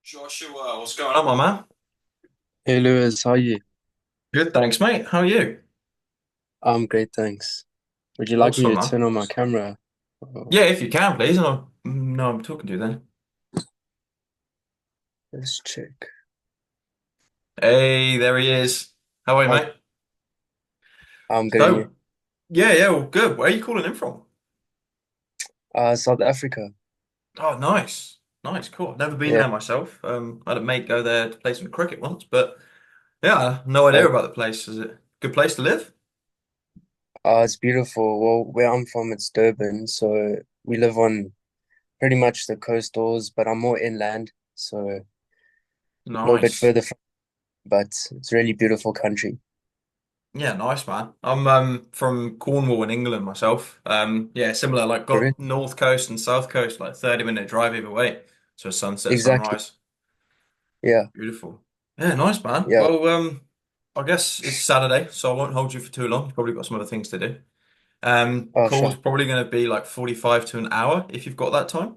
Joshua, what's going on, my man? Hey Lewis, how are you? Good, thanks, mate. How are you? I'm great, thanks. Would you like me Awesome, to man. turn on my camera? Oh, Yeah, if you can, please. And I no, I'm talking to you then. let's check. Hey, there he is. How are you, Oh, mate? I'm getting you. So, yeah, well, good. Where are you calling in from? South Africa. Oh, nice, nice, cool. I've never been Yeah, there myself. I had a mate go there to play some cricket once, but yeah, no idea uh, about the place. Is it a good place to live? it's beautiful. Well, where I'm from, it's Durban, so we live on pretty much the coastals, but I'm more inland, so a little bit Nice. further from, but it's really beautiful country. Yeah, nice, man. I'm from Cornwall in England myself. Yeah, similar. Like Really? got North Coast and South Coast, like 30-minute drive either way. So sunset, Exactly. sunrise. Yeah, Beautiful. Yeah, nice, man. yeah. Well, I guess it's Saturday, so I won't hold you for too long. You've probably got some other things to do. Oh, Call's sure. probably going to be like 45 to an hour if you've got that time.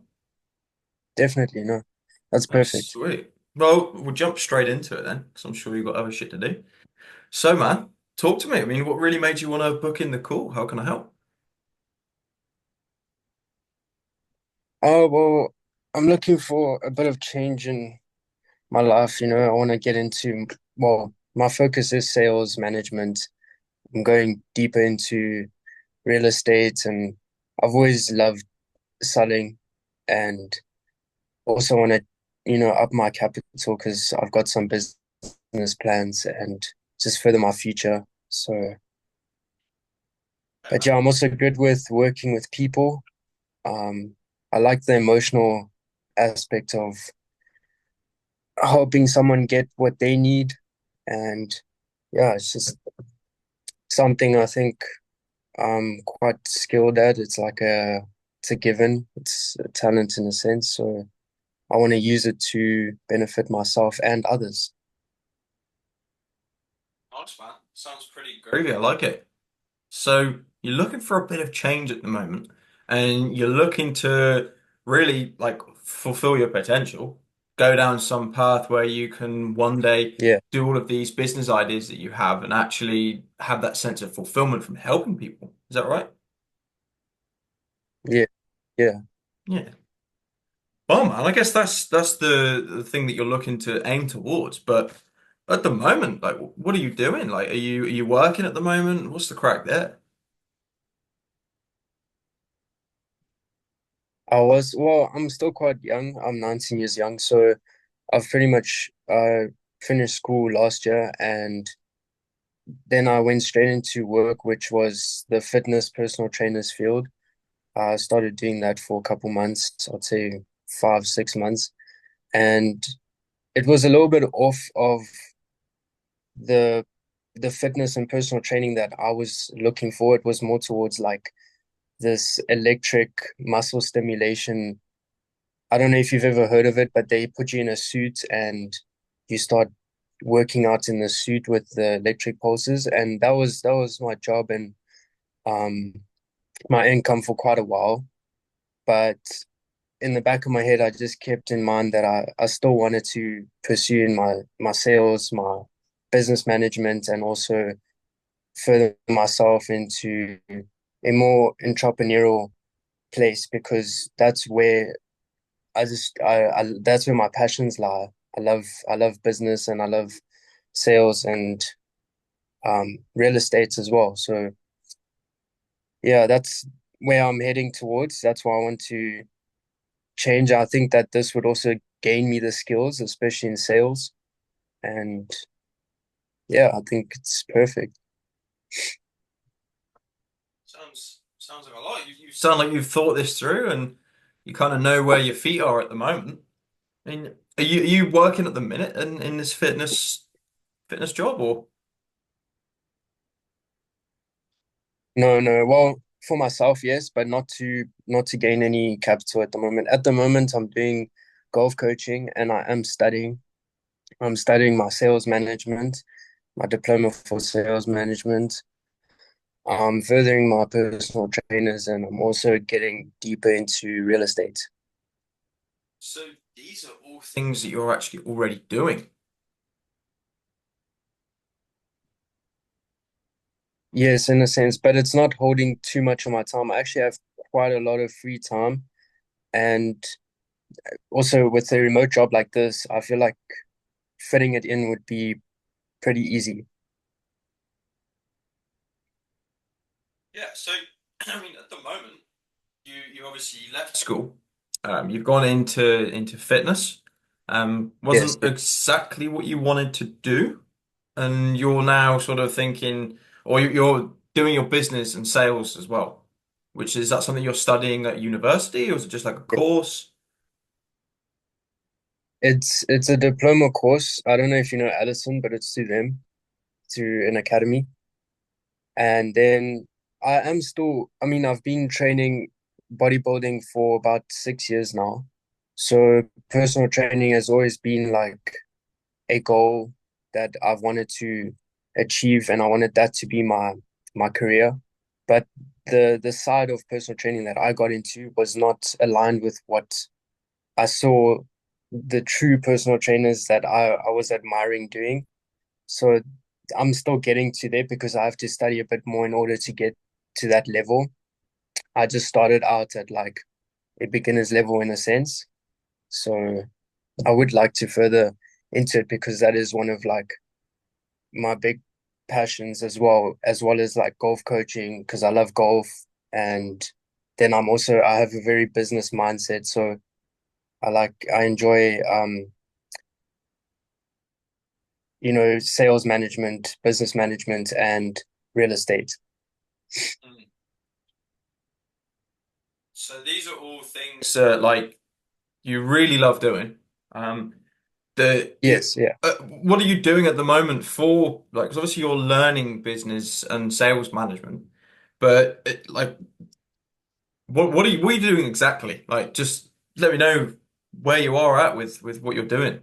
Definitely, no. That's That's perfect. sweet. Well, we'll jump straight into it then, because I'm sure you've got other shit to do. So, man, talk to me. I mean, what really made you want to book in the call? How can I help? Oh, well, I'm looking for a bit of change in my life. I want to get into, well, my focus is sales management. I'm going deeper into real estate, and I've always loved selling, and also want to, up my capital because I've got some business plans and just further my future. So, Hey, but man. yeah, I'm also good with working with people. I like the emotional aspect of helping someone get what they need. And yeah, it's just something I think I'm quite skilled at. It's a given. It's a talent in a sense. So I want to use it to benefit myself and others. Nice, man. Sounds pretty groovy. I like it. So you're looking for a bit of change at the moment, and you're looking to really like fulfill your potential, go down some path where you can one day Yeah, do all of these business ideas that you have and actually have that sense of fulfillment from helping people. Is that right? yeah, yeah. Yeah. Well, man, I guess that's the thing that you're looking to aim towards. But at the moment, like, what are you doing? Like, are you working at the moment? What's the crack there? Well, I'm still quite young. I'm 19 years young. So I've pretty much finished school last year, and then I went straight into work, which was the fitness personal trainers field. I started doing that for a couple months, I'd say 5, 6 months. And it was a little bit off of the the fitness and personal training that I was looking for. It was more towards like this electric muscle stimulation. I don't know if you've ever heard of it, but they put you in a suit and you start working out in the suit with the electric pulses. And that was my job and um my income for quite a while. But in the back of my head, I just kept in mind that I still wanted to pursue in my sales, my business management, and also further myself into a more entrepreneurial place because that's where I that's where my passions lie. I love business and I love sales and real estate as well. So yeah, that's where I'm heading towards. That's why I want to change. I think that this would also gain me the skills, especially in sales. And yeah, I think it's perfect. Sounds like a lot. You sound like you've thought this through and you kind of know where your feet are at the moment. I mean, are you working at the minute in this fitness job or No, no. Well, for myself, yes, but not to gain any capital at the moment. At the moment, I'm doing golf coaching and I am studying. I'm studying my sales management, my diploma for sales management. I'm furthering my personal trainers and I'm also getting deeper into real estate. so? these are all things that you're actually already doing. Yes, in a sense, but it's not holding too much of my time. I actually have quite a lot of free time. And also with a remote job like this, I feel like fitting it in would be pretty easy. Yeah, so I mean, at the moment, you obviously left school. You've gone into fitness. Yes, Wasn't exactly what you wanted to do, and you're now sort of thinking, or you're doing your business and sales as well. Which is that something you're studying at university, or is it just like a course? it's a diploma course. I don't know if you know Allison, but it's through them, through an academy. And then I am still, I mean, I've been training bodybuilding for about 6 years now. So personal training has always been like a goal that I've wanted to achieve, and I wanted that to be my career. But the side of personal training that I got into was not aligned with what I saw the true personal trainers that I was admiring doing. So I'm still getting to there because I have to study a bit more in order to get to that level. I just started out at like a beginner's level in a sense. So I would like to further into it because that is one of like my big passions as well as like golf coaching because I love golf. And then I have a very business mindset. So I enjoy sales management, business management, and real estate. Mm. So these are all things that like you really love doing. Um, Yes, yeah. what are you doing at the moment for like? 'Cause obviously you're learning business and sales management, but like, what are you doing exactly? Like, just let me know where you are at with what you're doing.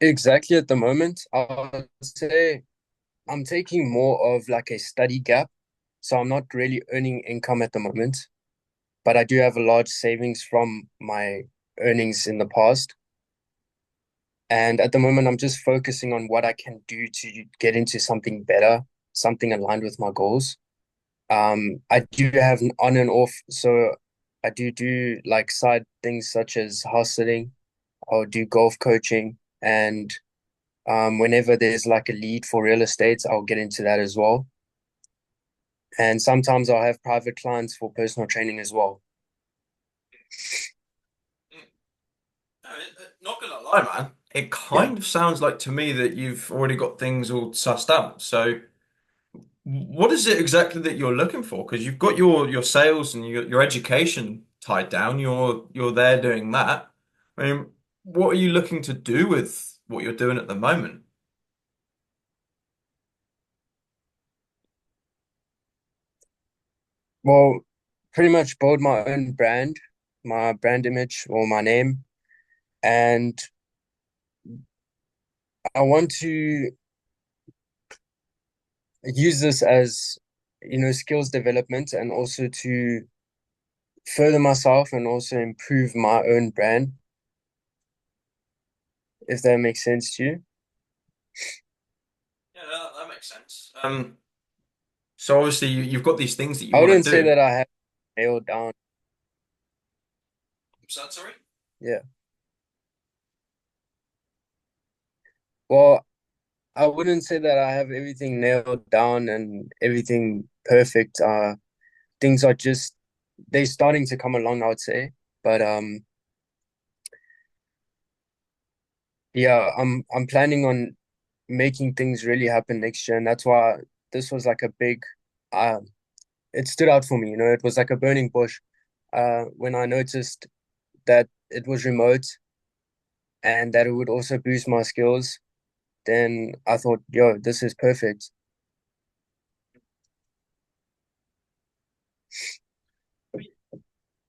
Exactly at the moment, I would say I'm taking more of like a study gap. So I'm not really earning income at the moment, but I do have a large savings from my earnings in the past. And at the moment, I'm just focusing on what I can do to get into something better, something aligned with my goals. I do have an on and off, so I do like side things such as house sitting. I'll do golf coaching, and whenever there's like a lead for real estate, I'll get into that as well. And sometimes I'll have private clients for personal training as well. Mm. No, not gonna lie, man. It Yeah, kind of sounds like to me that you've already got things all sussed out. So, what is it exactly that you're looking for? Because you've got your sales and your education tied down. You're there doing that. I mean, what are you looking to do with what you're doing at the moment? well, pretty much build my own brand, my brand image or my name, and I want to use this as skills development and also to further myself and also improve my own brand, if that makes sense to you. Yeah, that makes sense. So obviously you've got these things that you I want wouldn't to say do. that I have nailed down. What's that, sorry? Yeah. Well, I wouldn't say that I have everything nailed down and everything perfect. Things are just they're starting to come along, I would say. But yeah, I'm planning on making things really happen next year, and that's why this was like a big uh it stood out for me, it was like a burning bush when I noticed that it was remote and that it would also boost my skills. Then I thought, yo, this is perfect. I mean,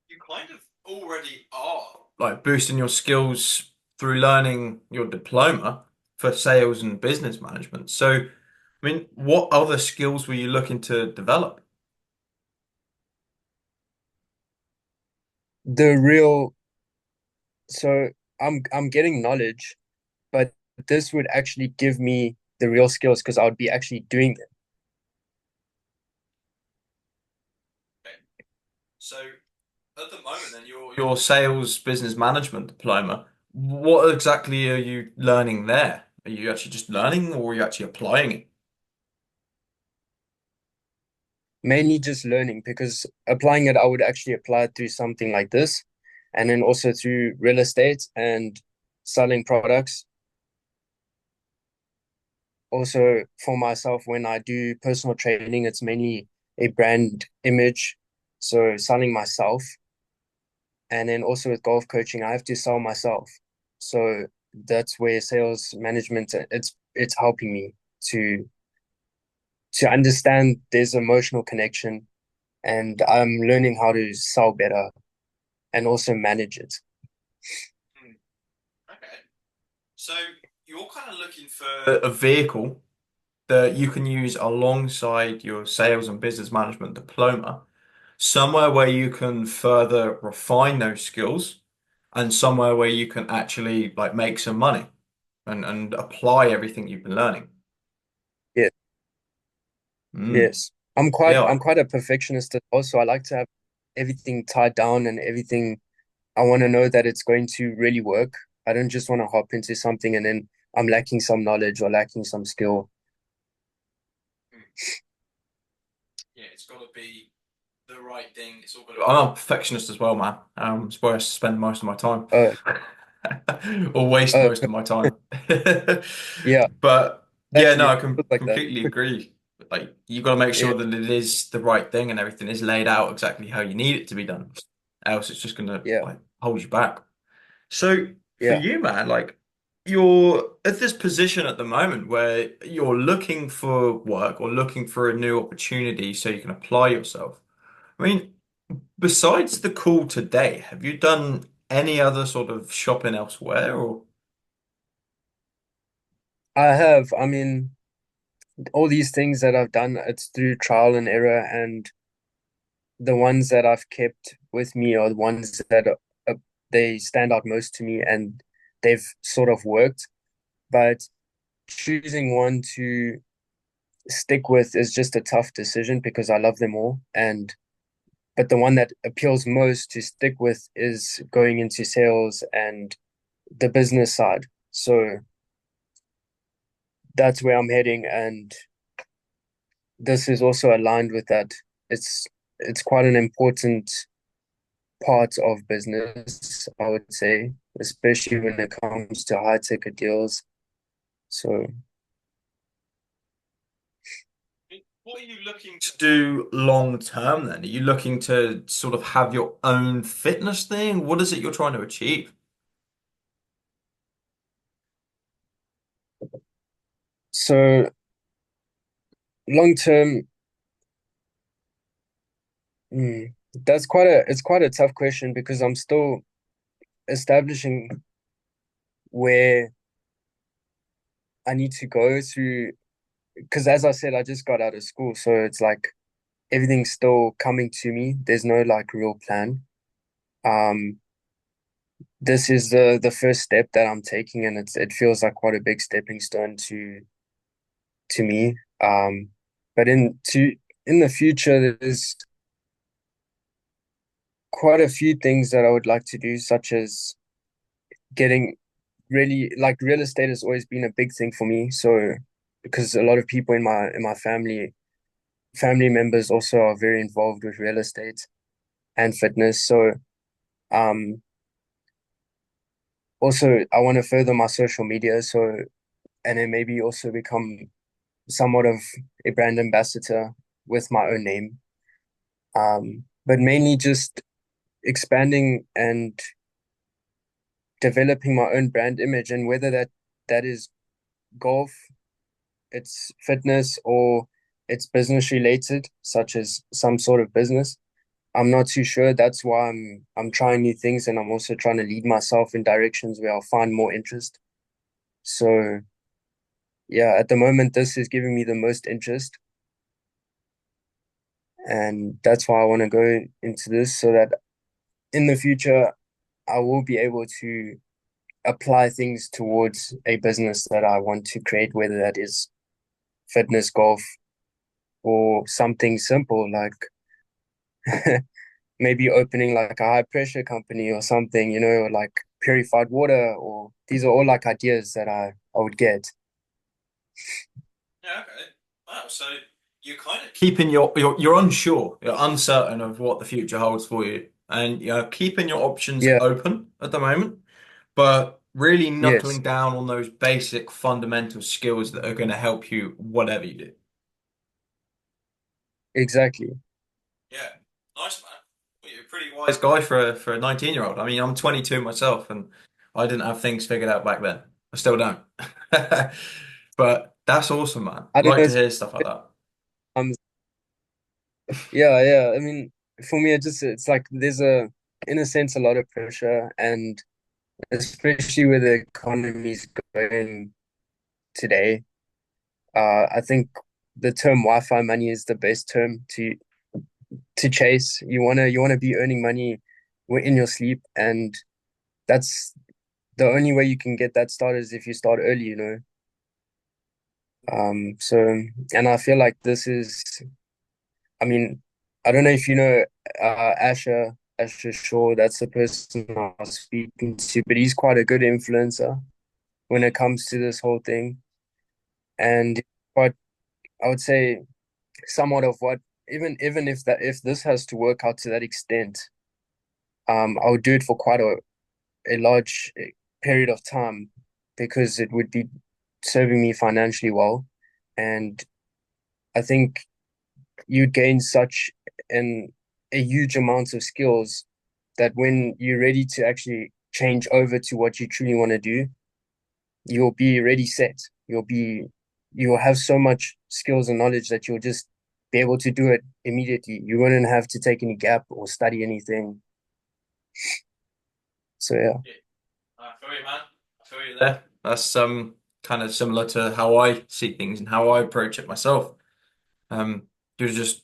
you kind of already are like boosting your skills through learning your diploma for sales and business management. So, I mean, what other skills were you looking to develop? the real so I'm getting knowledge, but this would actually give me the real skills because I would be actually doing them. Okay. So at the moment, then your sales business management diploma, what exactly are you learning there? Are you actually just learning, or are you actually applying it? Mainly just learning because applying it, I would actually apply it through something like this, and then also through real estate and selling products. Also, for myself, when I do personal training, it's mainly a brand image. So, selling myself. And then also with golf coaching, I have to sell myself. So, that's where sales management it's helping me to to understand there's emotional connection, and I'm learning how to sell better and also manage it. Hmm. Okay. So you're kind of looking for a vehicle that you can use alongside your sales and business management diploma, somewhere where you can further refine those skills and somewhere where you can actually like make some money and apply everything you've been learning. Yeah, Mm. yes. I'm quite Yeah. I'm quite a perfectionist also. I like to have everything tied down and everything. I want to know that it's going to really work. I don't just want to hop into something and then I'm lacking some knowledge or lacking some skill. Yeah, it's got to be the right thing. It's all got to. I'm a perfectionist as well, man. It's where I spend most of my time, Uh, or waste uh, most of my time. yeah, But yeah, no, actually, I it can feels like that. completely agree. Like you got to make Yeah, sure that it is the right thing and everything is laid out exactly how you need it to be done. Else, it's just gonna yeah, like hold you back. So for yeah. you, man, like you're at this position at the moment where you're looking for work or looking for a new opportunity so you can apply yourself. I mean, besides the call today, have you done any other sort of shopping elsewhere or? I have. I mean, all these things that I've done, it's through trial and error, and the ones that I've kept with me are the ones that they stand out most to me, and they've sort of worked. But choosing one to stick with is just a tough decision because I love them all. And but the one that appeals most to stick with is going into sales and the business side. So that's where I'm heading, and this is also aligned with that. It's it's quite an important part of business, I would say, especially when it comes to high ticket deals. So What are you looking to do long term then? Are you looking to sort of have your own fitness thing? What is it you're trying to achieve? so long term, that's quite a tough question because I'm still establishing where I need to go through because as I said, I just got out of school, so it's like everything's still coming to me. There's no like real plan. Um, this is the first step that I'm taking, and it feels like quite a big stepping stone to me. But in the future, there's quite a few things that I would like to do, such as getting really like real estate has always been a big thing for me. So because a lot of people in my family members also are very involved with real estate and fitness. So um also I want to further my social media. So and then maybe also become somewhat of a brand ambassador with my own name. But mainly just expanding and developing my own brand image, and whether that is golf, it's fitness, or it's business related, such as some sort of business. I'm not too sure. That's why I'm trying new things, and I'm also trying to lead myself in directions where I'll find more interest. So yeah, at the moment, this is giving me the most interest, and that's why I want to go into this so that in the future, I will be able to apply things towards a business that I want to create, whether that is fitness, golf, or something simple like maybe opening like a high pressure company or something, or like purified water, or these are all like ideas that I would get. Yeah, okay. Wow, so you're kind of keeping you're unsure, you're uncertain of what the future holds for you, and you're keeping your options Yeah, open at the moment, but really yes, knuckling down on those basic fundamental skills that are going to help you whatever you do. exactly. Yeah, nice man. Well, you're a pretty wise guy for a 19-year-old. I mean, I'm 22 myself, and I didn't have things figured out back then. I still don't. But that's awesome, man. I don't Like know, to hear stuff like that. um, yeah, yeah. I mean, for me, it's like there's in a sense, a lot of pressure, and especially where the economy's going today. I think the term Wi-Fi money is the best term to chase. You wanna be earning money in your sleep, and that's the only way you can get that started is if you start early. So and I feel like this is, I mean, I don't know if you know Asher Shaw. That's the person I was speaking to, but he's quite a good influencer when it comes to this whole thing. And but I would say somewhat of what, even if this has to work out to that extent, I would do it for quite a large period of time because it would be serving me financially well. And I think you'd gain such an a huge amount of skills that when you're ready to actually change over to what you truly want to do, you'll be ready set. You'll have so much skills and knowledge that you'll just be able to do it immediately. You wouldn't have to take any gap or study anything. So yeah. Yeah, I feel you, man. I feel you there. That's kind of similar to how I see things and how I approach it myself. Um, you're just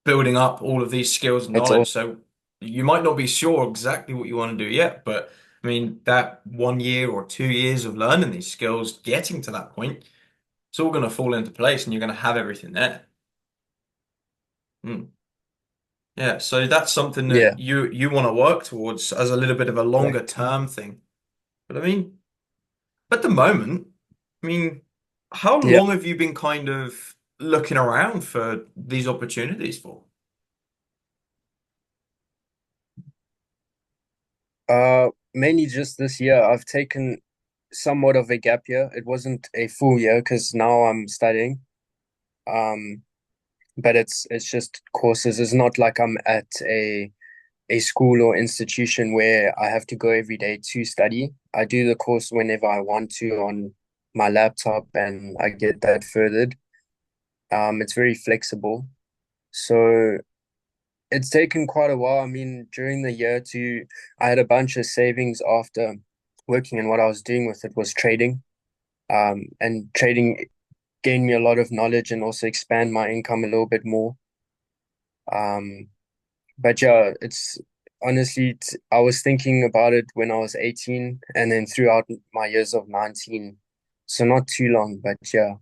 building up all of these skills and It's knowledge. all So you might not be sure exactly what you want to do yet, but I mean, that 1 year or 2 years of learning these skills, getting to that point, it's all going to fall into place and you're going to have everything there. Hmm. Yeah, so that's something that yeah. you want to work towards as a little bit of a longer Correct. term thing. But I mean, at the moment, I mean, how Yeah. long have you been kind of looking around for these opportunities for? Mainly just this year. I've taken somewhat of a gap year. It wasn't a full year because now I'm studying. Um, but it's just courses. It's not like I'm at a school or institution where I have to go every day to study. I do the course whenever I want to on my laptop and I get that furthered. It's very flexible. So it's taken quite a while. I mean, during the year I had a bunch of savings after working, and what I was doing with it was trading. And trading gained me a lot of knowledge and also expand my income a little bit more. Um, but yeah, it's honestly, I was thinking about it when I was 18 and then throughout my years of 19. So not too long, but yeah.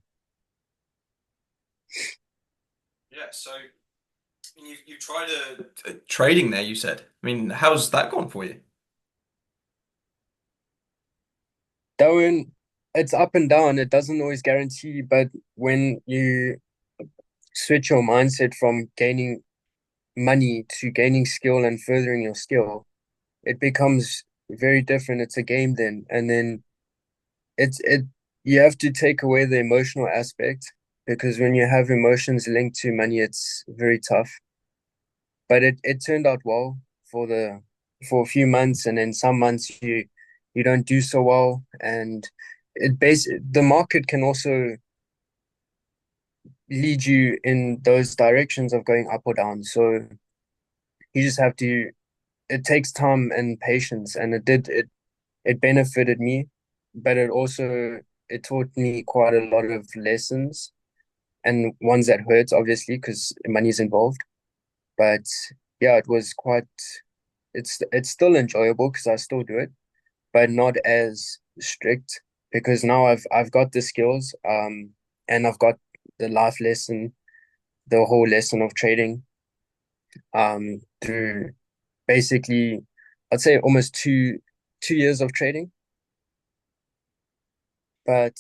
Yeah, so you tried trading there, you said. I mean, how's that gone for you? Darwin, it's up and down. It doesn't always guarantee, but when you switch your mindset from gaining money to gaining skill and furthering your skill, it becomes very different. It's a game then. And then it you have to take away the emotional aspect because when you have emotions linked to money, it's very tough. But it turned out well for a few months, and then some months you don't do so well, and the market can also lead you in those directions of going up or down. So you just have to. It takes time and patience, and it benefited me, but it taught me quite a lot of lessons and ones that hurt, obviously, because money's involved. But yeah, it's still enjoyable because I still do it, but not as strict because now I've got the skills, and I've got the life lesson, the whole lesson of trading, through basically, I'd say almost two years of trading. But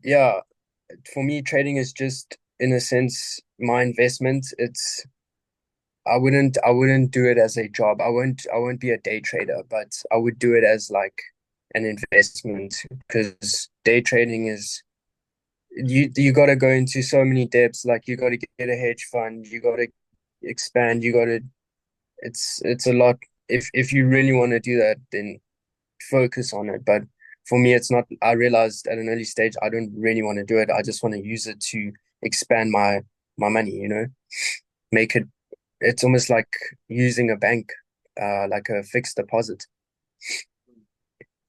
yeah, for me, trading is just in a sense my investment. I wouldn't do it as a job. I won't be a day trader, but I would do it as like an investment because day trading is you got to go into so many depths. Like you got to get a hedge fund, you got to expand, you got to. It's a lot. If you really want to do that, then focus on it. But for me, it's not. I realized at an early stage I don't really want to do it. I just want to use it to expand my money. Make it. It's almost like using a bank, like a fixed deposit,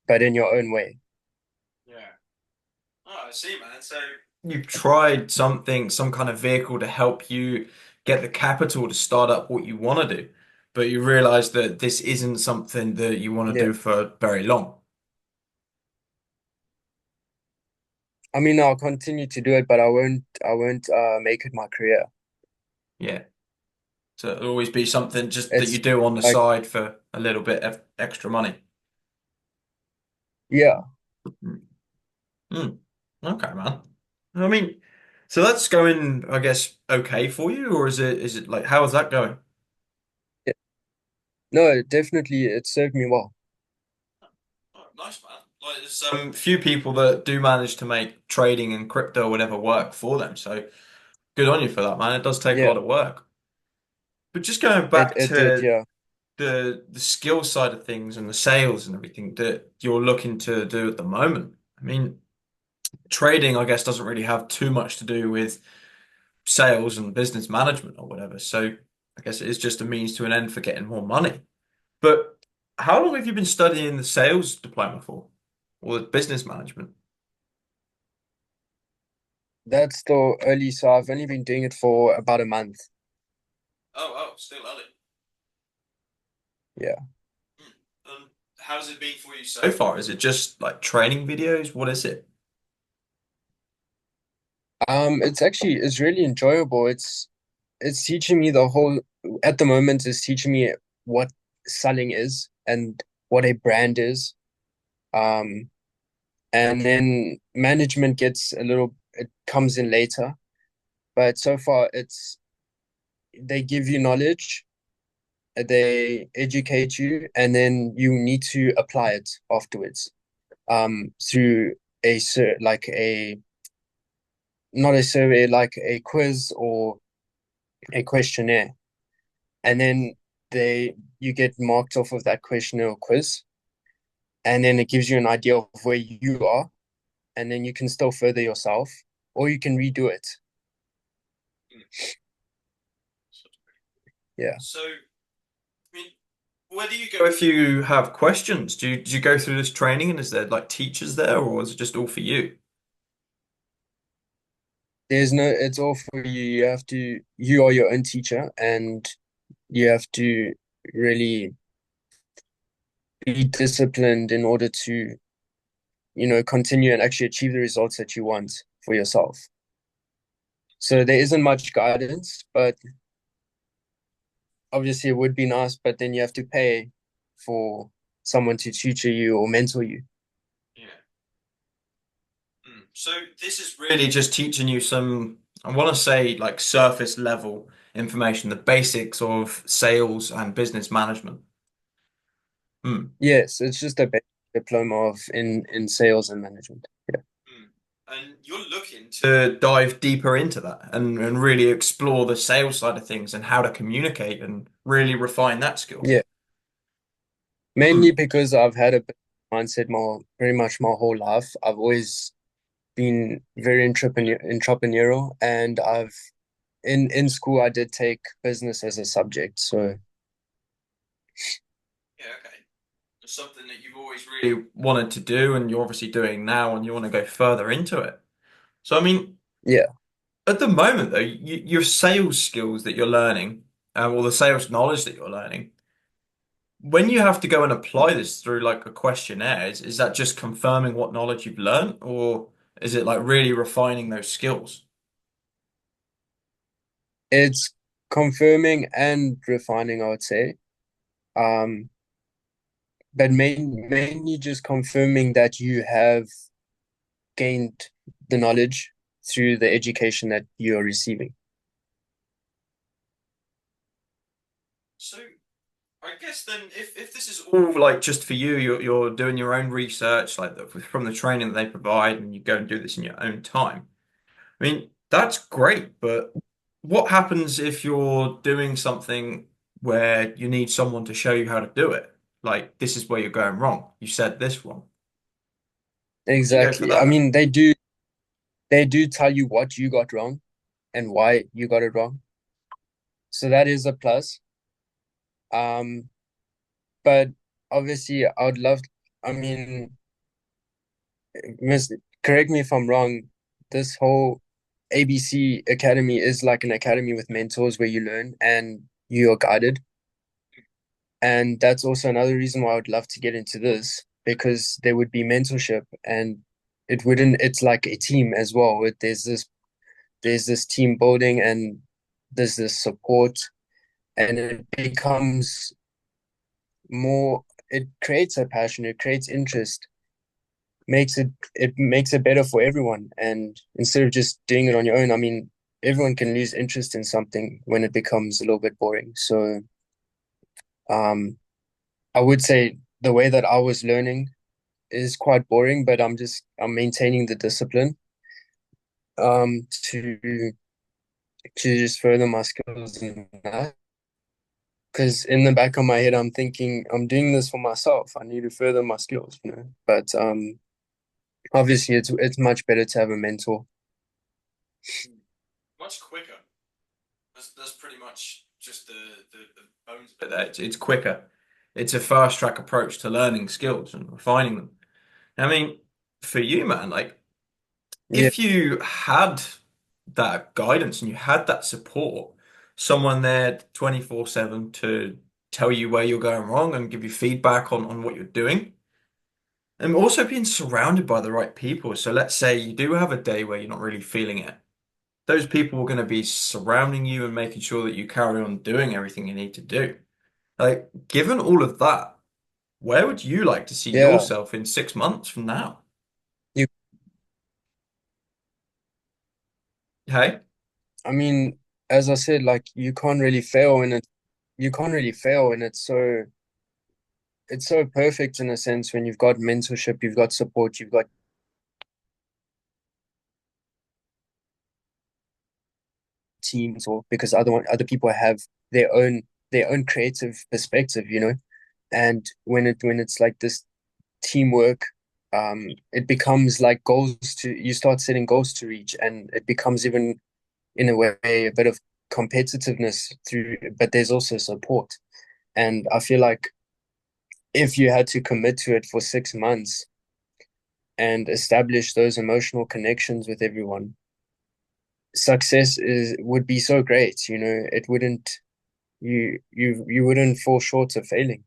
but in your own way. Yeah. Oh, I see, man. So you've tried something, some kind of vehicle to help you get the capital to start up what you want to do, but you realize that this isn't something that you want to Yeah. do for very long. I mean, I'll continue to do it, but I won't make it my career. Yeah. So it'll always be something just that you It's do on the like, side for a little bit of extra money. yeah, Mm. Mm. Okay, man. I mean, so that's going, I guess, okay for you, or is it like how is that going? yeah. No, definitely, it served me well. Oh, nice, man. Like there's few people that do manage to make trading and crypto or whatever work for them. So good on you for that, man. It does take a Yeah, lot of work. But just going it back it did. to Yeah, the skill side of things and the sales and everything that you're looking to do at the moment. I mean, trading, I guess, doesn't really have too much to do with sales and business management or whatever. So I guess it is just a means to an end for getting more money. But how long have you been studying the sales diploma for, or the business management? that's still early, so I've only been doing it for about a month. Oh, still early. Yeah. How's it been for you so far? Is it just like training videos? What is it? It's really enjoyable. It's teaching me the whole at the moment it's teaching me what selling is and what a brand is. Um, and then management gets it comes in later. But so far they give you knowledge, they educate you, and then you need to apply it afterwards. Through like a not a survey, like a quiz or a questionnaire. And then you get marked off of that questionnaire or quiz, and then it gives you an idea of where you are, and then you can still further yourself, or you can redo it. Yeah. So, I mean, where do you go if you have questions? Do you go through this training and is there like teachers there or is it just all for you? It's all for you. You are your own teacher, and you have to really be disciplined in order to, continue and actually achieve the results that you want for yourself. So there isn't much guidance, but obviously it would be nice, but then you have to pay for someone to tutor you or mentor you. Yeah. So this is really just teaching you some, I want to say like surface level information, the basics of sales and business management. Hmm. Yes, it's just a basic diploma of in sales and management. Yeah. Mm. And you're looking to dive deeper into that and really explore the sales side of things and how to communicate and really refine that skill. Yeah. Hmm. Mainly because I've had a mindset more pretty much my whole life. I've always been very entrepreneurial, and I've in school I did take business as a subject. So Yeah, okay. It's something that you've always really wanted to do and you're obviously doing now and you want to go further into it. So, I mean, yeah. at the moment though, your sales skills that you're learning, or the sales knowledge that you're learning. When you have to go and apply this through like a questionnaire, is that just confirming what knowledge you've learned, or is it like really refining those skills? It's confirming and refining, I would say. Um, but mainly just confirming that you have gained the knowledge through the education that you are receiving. So I guess then, if this is all like just for you, you're doing your own research, like from the training that they provide, and you go and do this in your own time. I mean, that's great, but what happens if you're doing something where you need someone to show you how to do it? Like, this is where you're going wrong. You said this wrong. Would you go for Exactly. I that? mean, they do tell you what you got wrong and why you got it wrong. So that is a plus. Um, but obviously, I would love, I mean, miss, correct me if I'm wrong. This whole ABC Academy is like an academy with mentors where you learn and you are guided. And that's also another reason why I would love to get into this because there would be mentorship and it's like a team as well. There's this team building and there's this support and it becomes more, it creates a passion, it creates interest, makes it better for everyone. And instead of just doing it on your own, I mean, everyone can lose interest in something when it becomes a little bit boring. So um I would say the way that I was learning is quite boring, but I'm maintaining the discipline to just further my skills in that. Because in the back of my head, I'm thinking I'm doing this for myself. I need to further my skills. But obviously, it's much better to have a mentor. Much quicker. That's pretty much just the bones of it there. It's quicker. It's a fast track approach to learning skills and refining them. I mean, for you, man, like Yeah, if you had that guidance and you had that support, someone there 24/7 to tell you where you're going wrong and give you feedback on what you're doing, and also being surrounded by the right people. So let's say you do have a day where you're not really feeling it. Those people are going to be surrounding you and making sure that you carry on doing everything you need to do. Like, given all of that, where would you like to see yeah. yourself in 6 months from now? You, Hey? I mean, as I said, like you can't really fail, and it's so perfect in a sense when you've got mentorship, you've got support, you've got teams, or because other people have their own creative perspective. And when it's like this teamwork, it becomes like you start setting goals to reach, and it becomes even in a way a bit of competitiveness through, but there's also support. And I feel like if you had to commit to it for 6 months and establish those emotional connections with everyone, success is would be so great. It wouldn't you wouldn't fall short of failing.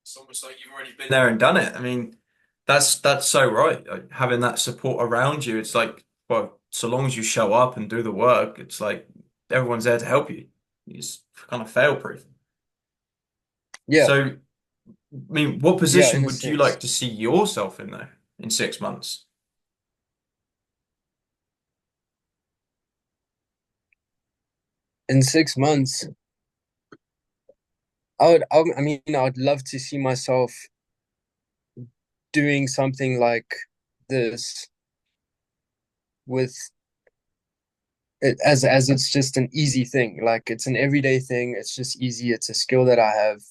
It's almost like you've already been there and done it. I mean, that's so right. Like, having that support around you, it's like, well, so long as you show up and do the work, it's like everyone's there to help you. It's kind of fail proof. Yeah, So, I mean, what yeah, position in a would you sense. like to see yourself in though in 6 months? In 6 months, I mean, I would love to see myself doing something like this with it as it's just an easy thing. Like it's an everyday thing. It's just easy. It's a skill that I have,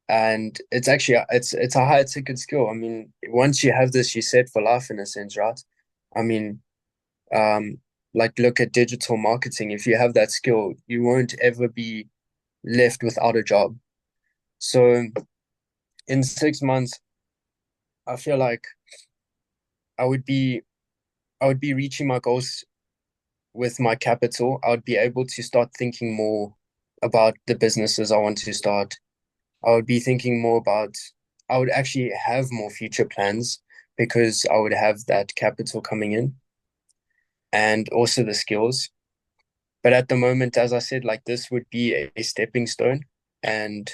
and it's a high ticket skill. I mean, once you have this, you're set for life in a sense, right? I mean, um, like look at digital marketing. If you have that skill, you won't ever be left without a job. So in 6 months, I feel like I would be I would be reaching my goals with my capital, I would be able to start thinking more about the businesses I want to start. I would be thinking more about, I would actually have more future plans because I would have that capital coming in and also the skills. But at the moment, as I said, like this would be a stepping stone. And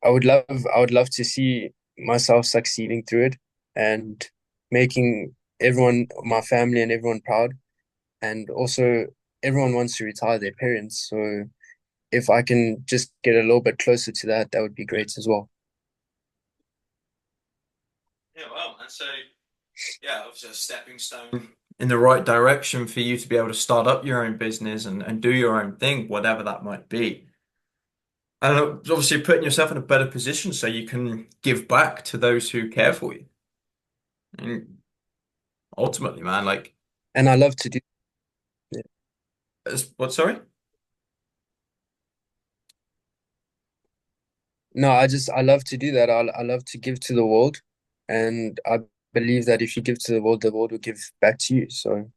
I would love to see myself succeeding through it and making everyone, my family and everyone proud. And also everyone wants to retire their parents. So if I can just get a little bit closer to that, that would be great as well. Yeah, well, and so yeah, it was a stepping stone in the right direction for you to be able to start up your own business and do your own thing, whatever that might be. And obviously putting yourself in a better position so you can give back to those who care for you. And ultimately, man, like, And I love to do yeah. what, sorry? No, I love to do that. I love to give to the world. And I believe that if you give to the world will give back to you. So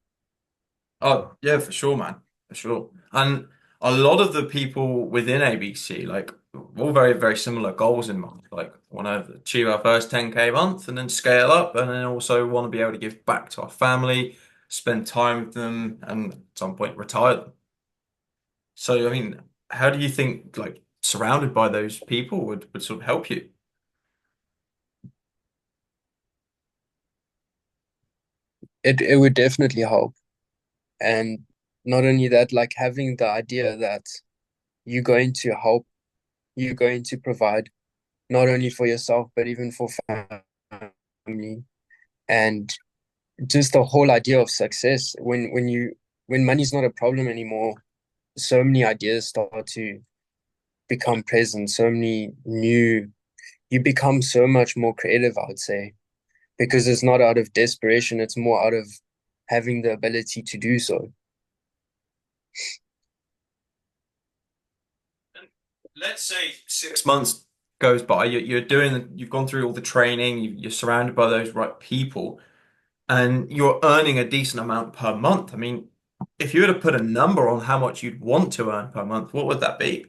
Oh, yeah, for sure, man. For sure. And a lot of the people within ABC, like, all very, very similar goals in mind. Like, want to achieve our first 10K a month and then scale up, and then also want to be able to give back to our family, spend time with them, and at some point retire them. So, I mean, how do you think, like, surrounded by those people would sort of help you? it would definitely help. And not only that, like having the idea that you're going to help, you're going to provide not only for yourself, but even for family. And just the whole idea of success, when money's not a problem anymore, so many ideas start to become present, so many new, you become so much more creative, I would say, because it's not out of desperation, it's more out of having the ability to do so. Let's say 6 months goes by, you've gone through all the training, you're surrounded by those right people, and you're earning a decent amount per month. I mean, if you were to put a number on how much you'd want to earn per month, what would that be?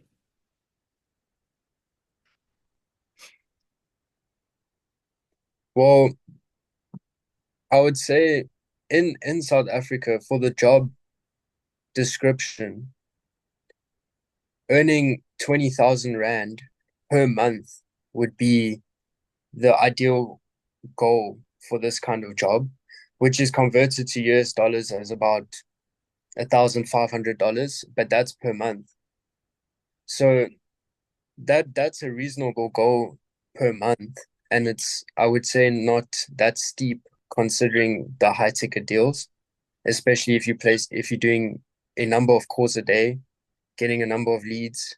Well, I would say in South Africa for the job description, earning 20,000 Rand per month would be the ideal goal for this kind of job, which is converted to US dollars as about $1,500, but that's per month. So that's a reasonable goal per month, and it's I would say not that steep considering the high ticket deals, especially if you're doing a number of calls a day, getting a number of leads.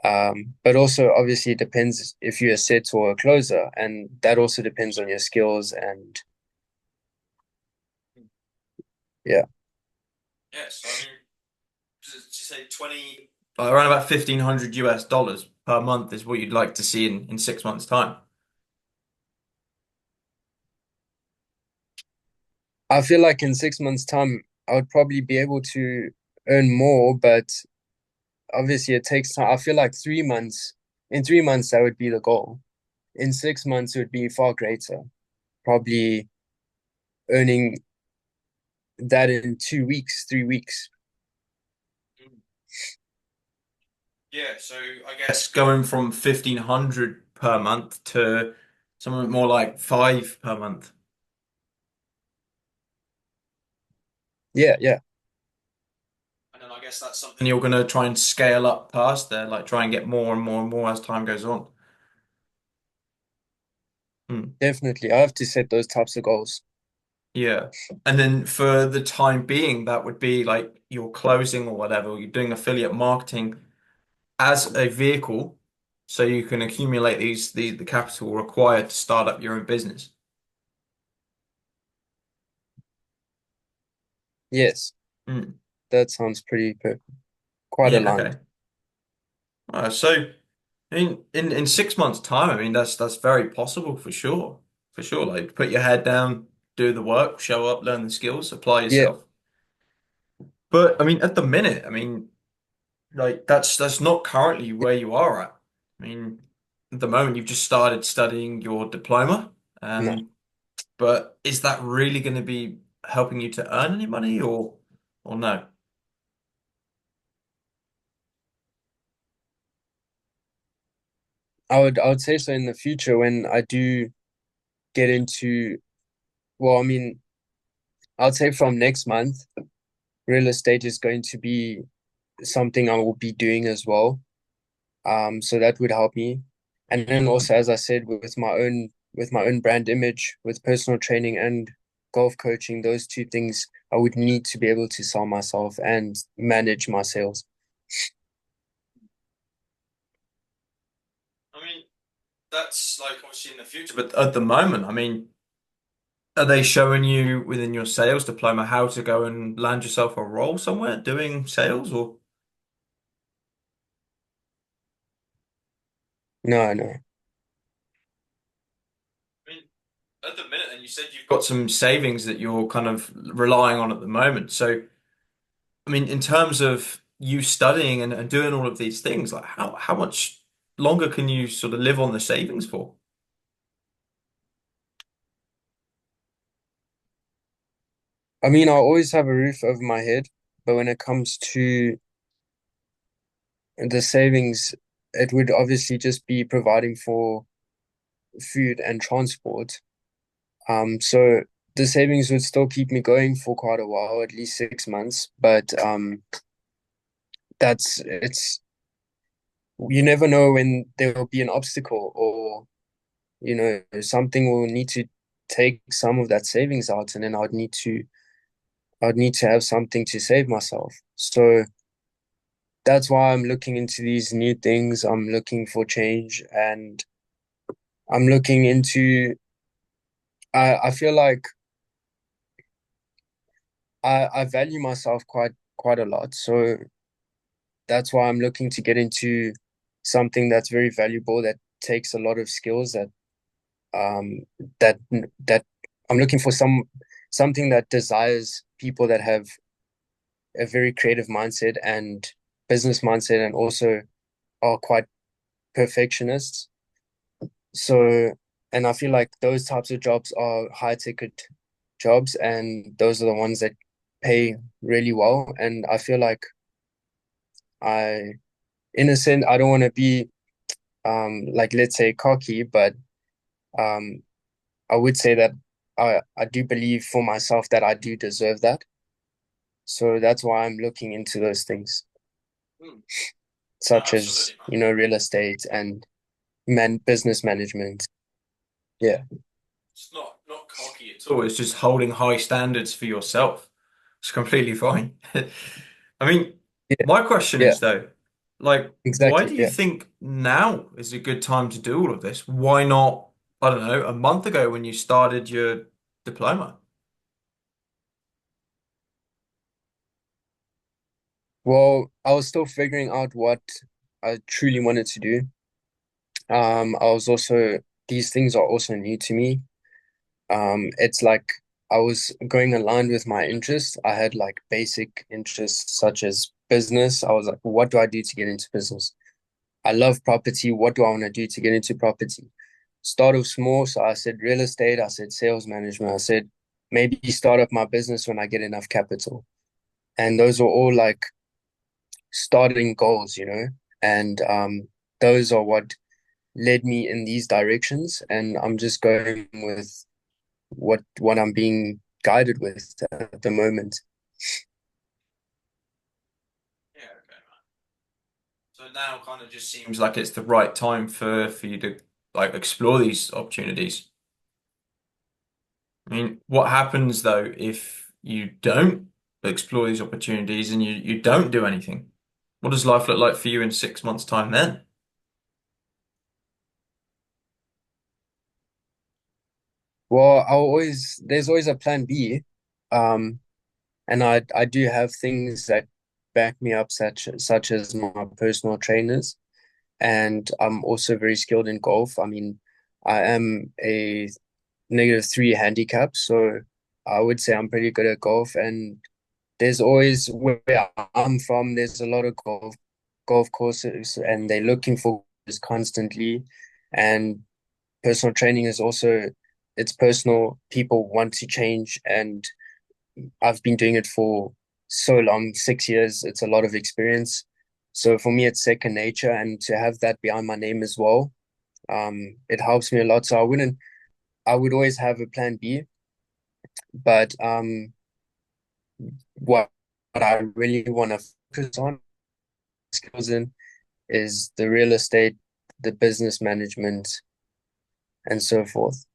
But also obviously it depends if you're a set or a closer, and that also depends on your skills and yeah, Yes, I mean, did you say 20, around about 1,500 US dollars per month is what you'd like to see in 6 months' time? I feel like in 6 months' time I would probably be able to earn more, but obviously it takes time. I feel like 3 months, in 3 months, that would be the goal. In 6 months, it would be far greater. Probably earning that in 2 weeks, 3 weeks. Yeah, so I guess going from 1,500 per month to something more like five per month. Yeah, yeah, And then I guess that's something you're going to try and scale up past there, like try and get more and more and more as time goes on. Hmm. definitely. I have to set those types of goals. Yeah. And then for the time being, that would be like your closing or whatever, you're doing affiliate marketing as a vehicle so you can accumulate the capital required to start up your own business. Yes, Hmm. that sounds quite Yeah, aligned. okay. So in 6 months' time, I mean that's very possible for sure. For sure. Like put your head down, do the work, show up, learn the skills, apply Yeah, yourself. But I mean, at the minute, I mean, like that's not currently where you are at. I mean, at the moment, you've just started studying your diploma. No, But is that really going to be helping you to earn any money or no? I would say so in the future when I do get into, well, I mean, I'd say from next month, real estate is going to be something I will be doing as well. So that would help me. And then also, as I said, with my own brand image, with personal training and golf coaching, those two things, I would need to be able to sell myself and manage my sales. I mean, that's like obviously in the future, but at the moment, I mean, are they showing you within your sales diploma how to go and land yourself a role somewhere doing sales or? No, no. I mean, at the minute, and you said you've got some savings that you're kind of relying on at the moment. So, I mean, in terms of you studying and doing all of these things, like how much longer can you sort of live on the savings for? I mean, I always have a roof over my head, but when it comes to the savings, it would obviously just be providing for food and transport. So the savings would still keep me going for quite a while, at least 6 months. But that's it's you never know when there will be an obstacle or something will need to take some of that savings out, and then I'd need to have something to save myself. So that's why I'm looking into these new things. I'm looking for change, and I'm looking into. I feel like I value myself quite a lot. So that's why I'm looking to get into something that's very valuable that takes a lot of skills um that that I'm looking for something that desires people that have a very creative mindset and business mindset and also are quite perfectionists. So, and I feel like those types of jobs are high ticket jobs, and those are the ones that pay really well. And I feel like I, in a sense, I don't want to be like let's say cocky, but um, I would say that I do believe for myself that I do deserve that. So that's why I'm looking into those things, Hmm. No, such as, absolutely, man. real estate and business management. Yeah. It's not cocky at all. It's just holding high standards for yourself. It's completely fine. I mean, Yeah. my question Yeah. is though, like, why Exactly. do you Yeah. think now is a good time to do all of this? Why not, I don't know, a month ago when you started your diploma? Well, I was still figuring out what I truly wanted to do. I was also These things are also new to me. It's like I was going aligned with my interests. I had like basic interests such as business. I was like, what do I do to get into business? I love property. What do I want to do to get into property? Start off small. So I said real estate. I said sales management. I said maybe start up my business when I get enough capital. And those were all like starting goals, and those are what led me in these directions. And I'm just going with what I'm being guided with at the moment. Yeah, okay. So now kind of just seems like it's the right time for you to like explore these opportunities. I mean, what happens though if you don't explore these opportunities and you don't do anything? What does life look like for you in 6 months' time then? Well, there's always a plan B. Um, and I do have things that back me up, such as my personal trainers, and I'm also very skilled in golf. I mean, I am a -3 handicap, so I would say I'm pretty good at golf. And there's always where I'm from, there's a lot of golf courses and they're looking for this constantly. And personal training is also it's personal. People want to change and I've been doing it for so long, 6 years. It's a lot of experience. So for me, it's second nature, and to have that behind my name as well, it helps me a lot. So I would always have a plan B, but what I really want to focus on skills in is the real estate, the business management, and so forth.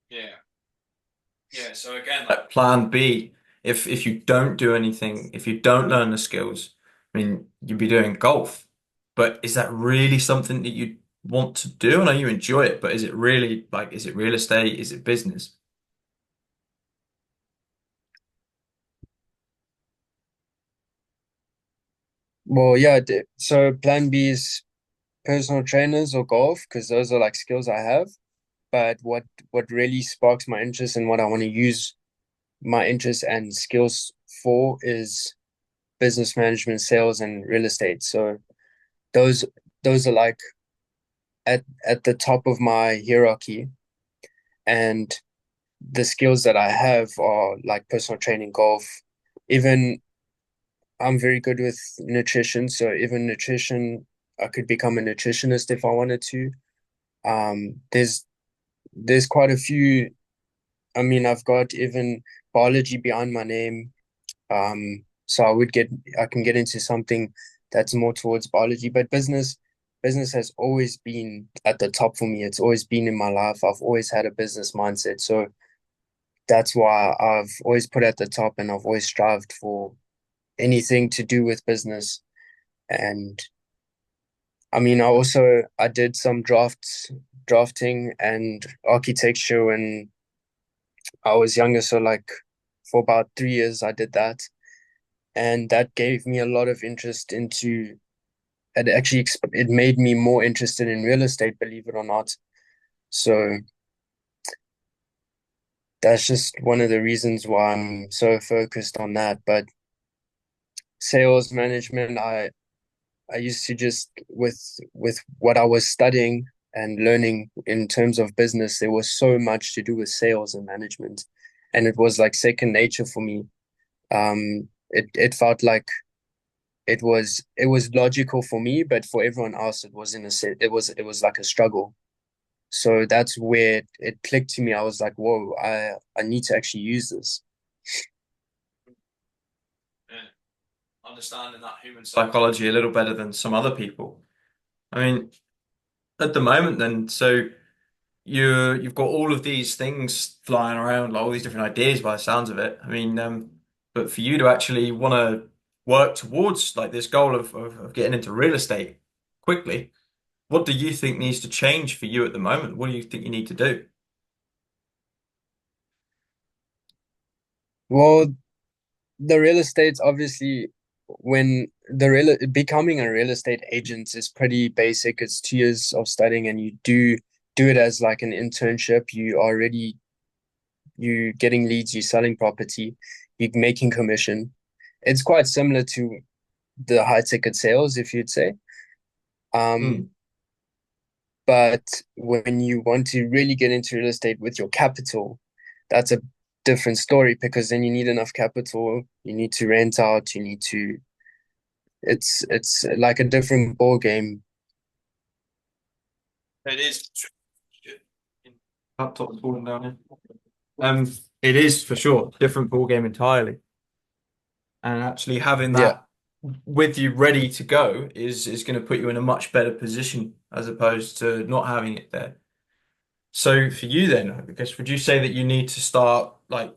Yeah. Yeah, so again, like plan B, if you don't do anything, if you don't learn the skills, I mean, you'd be doing golf. But is that really something that you want to do? I know you enjoy it, but is it really like, is it real estate? Is it business? Well, yeah, so plan B is personal trainers or golf because those are like skills I have. But what really sparks my interest and what I want to use my interest and skills for is business management, sales, and real estate. So those those are like at the top of my hierarchy. And the skills that I have are like personal training, golf. Even I'm very good with nutrition, so even nutrition, I could become a nutritionist if I wanted to. There's quite a few. I mean, I've got even biology behind my name. So I can get into something that's more towards biology, but business has always been at the top for me. It's always been in my life. I've always had a business mindset. So that's why I've always put at the top and I've always strived for anything to do with business. And I mean, I did some drafting and architecture when I was younger. So like for about 3 years, I did that. And that gave me a lot of interest into it. Actually, it made me more interested in real estate, believe it or not. So that's just one of the reasons why I'm so focused on that. But sales management, I used to just with what I was studying and learning in terms of business, there was so much to do with sales and management, and it was like second nature for me. It felt like it was logical for me, but for everyone else, it was in a set. It was like a struggle. So that's where it clicked to me. I was like, whoa, I need to actually use this. Yeah. Understanding that human psychology a little better than some other people. I mean, at the moment then, so you've got all of these things flying around, like all these different ideas by the sounds of it. I mean, but for you to actually want to work towards like this goal of getting into real estate quickly, what do you think needs to change for you at the moment? What do you think you need to do? Well, the real estate's obviously when the real becoming a real estate agent is pretty basic. It's 2 years of studying, and you do it as like an internship. You getting leads, you selling property, you making commission. It's quite similar to the high ticket sales, if you'd say. Um, Hmm. but when you want to really get into real estate with your capital, that's a different story because then you need enough capital, you need to rent out, you need to it's like a different ball game. It is. Laptop's falling down here. It is for sure different ball game entirely, and actually having Yeah. that with you ready to go is going to put you in a much better position as opposed to not having it there. So for you then, I guess, would you say that you need to start like,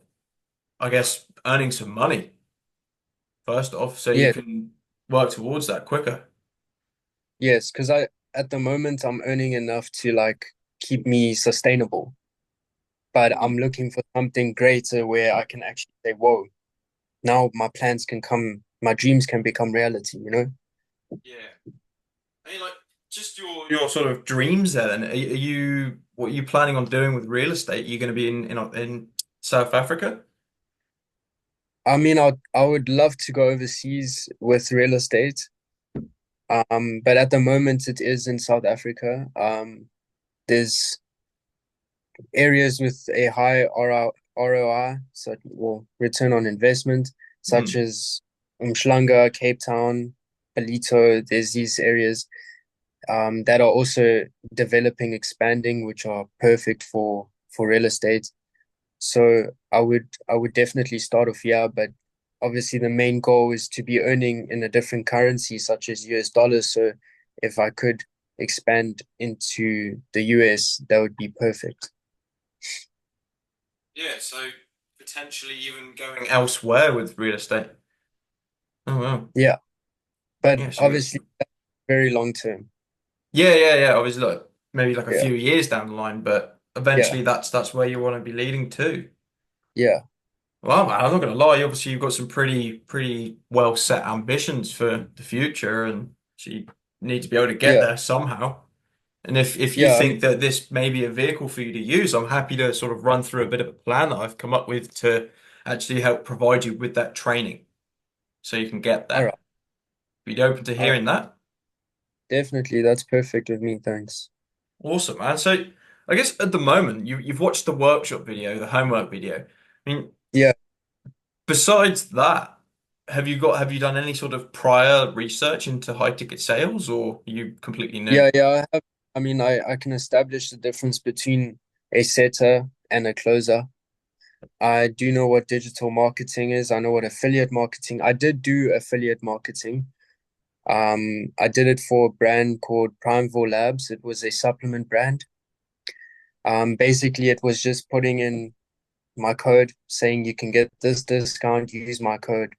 I guess, earning some money first off so you Yeah. can work towards that quicker? Yes, because I at the moment I'm earning enough to like keep me sustainable, but I'm Hmm. looking for something greater where I can actually say, whoa, now my plans can come, my dreams can become reality, you know? Yeah. I mean, like, just your sort of dreams there then. Are you what are you planning on doing with real estate? Are you going to be in South Africa? I mean, I would love to go overseas with real estate. But at the moment it is in South Africa. There's areas with a high ROI, so well, return on investment, such Hmm. as Umhlanga, Cape Town, Palito. There's these areas that are also developing, expanding, which are perfect for real estate. So I would definitely start off here, but obviously the main goal is to be earning in a different currency, such as US dollars. So if I could expand into the US, that would be perfect. Yeah, so potentially even going elsewhere with real estate. Oh well. Yeah, but Yeah, so obviously very long term. yeah. Obviously, look, maybe like a Yeah, few years down the line, but yeah, eventually that's where you want to be leading to. yeah, Well, man, I'm not gonna lie. Obviously, you've got some pretty well set ambitions for the future, and so you need to be able to get yeah, there somehow. And if you yeah. I mean, think that this may be a vehicle for you to use, I'm happy to sort of run through a bit of a plan that I've come up with to actually help provide you with that training so you can get all there. right, Be open to all right. hearing that? Definitely, that's perfect with me. Thanks. Awesome, man. So I guess at the moment you've watched the workshop video, the homework video. I mean, Yeah, besides that, have you done any sort of prior research into high ticket sales, or are you completely new? yeah. I have. I mean, I can establish the difference between a setter and a closer. I do know what digital marketing is. I know what affiliate marketing. I did do affiliate marketing. I did it for a brand called Primeville Labs. It was a supplement brand. Basically, it was just putting in my code saying you can get this discount, use my code.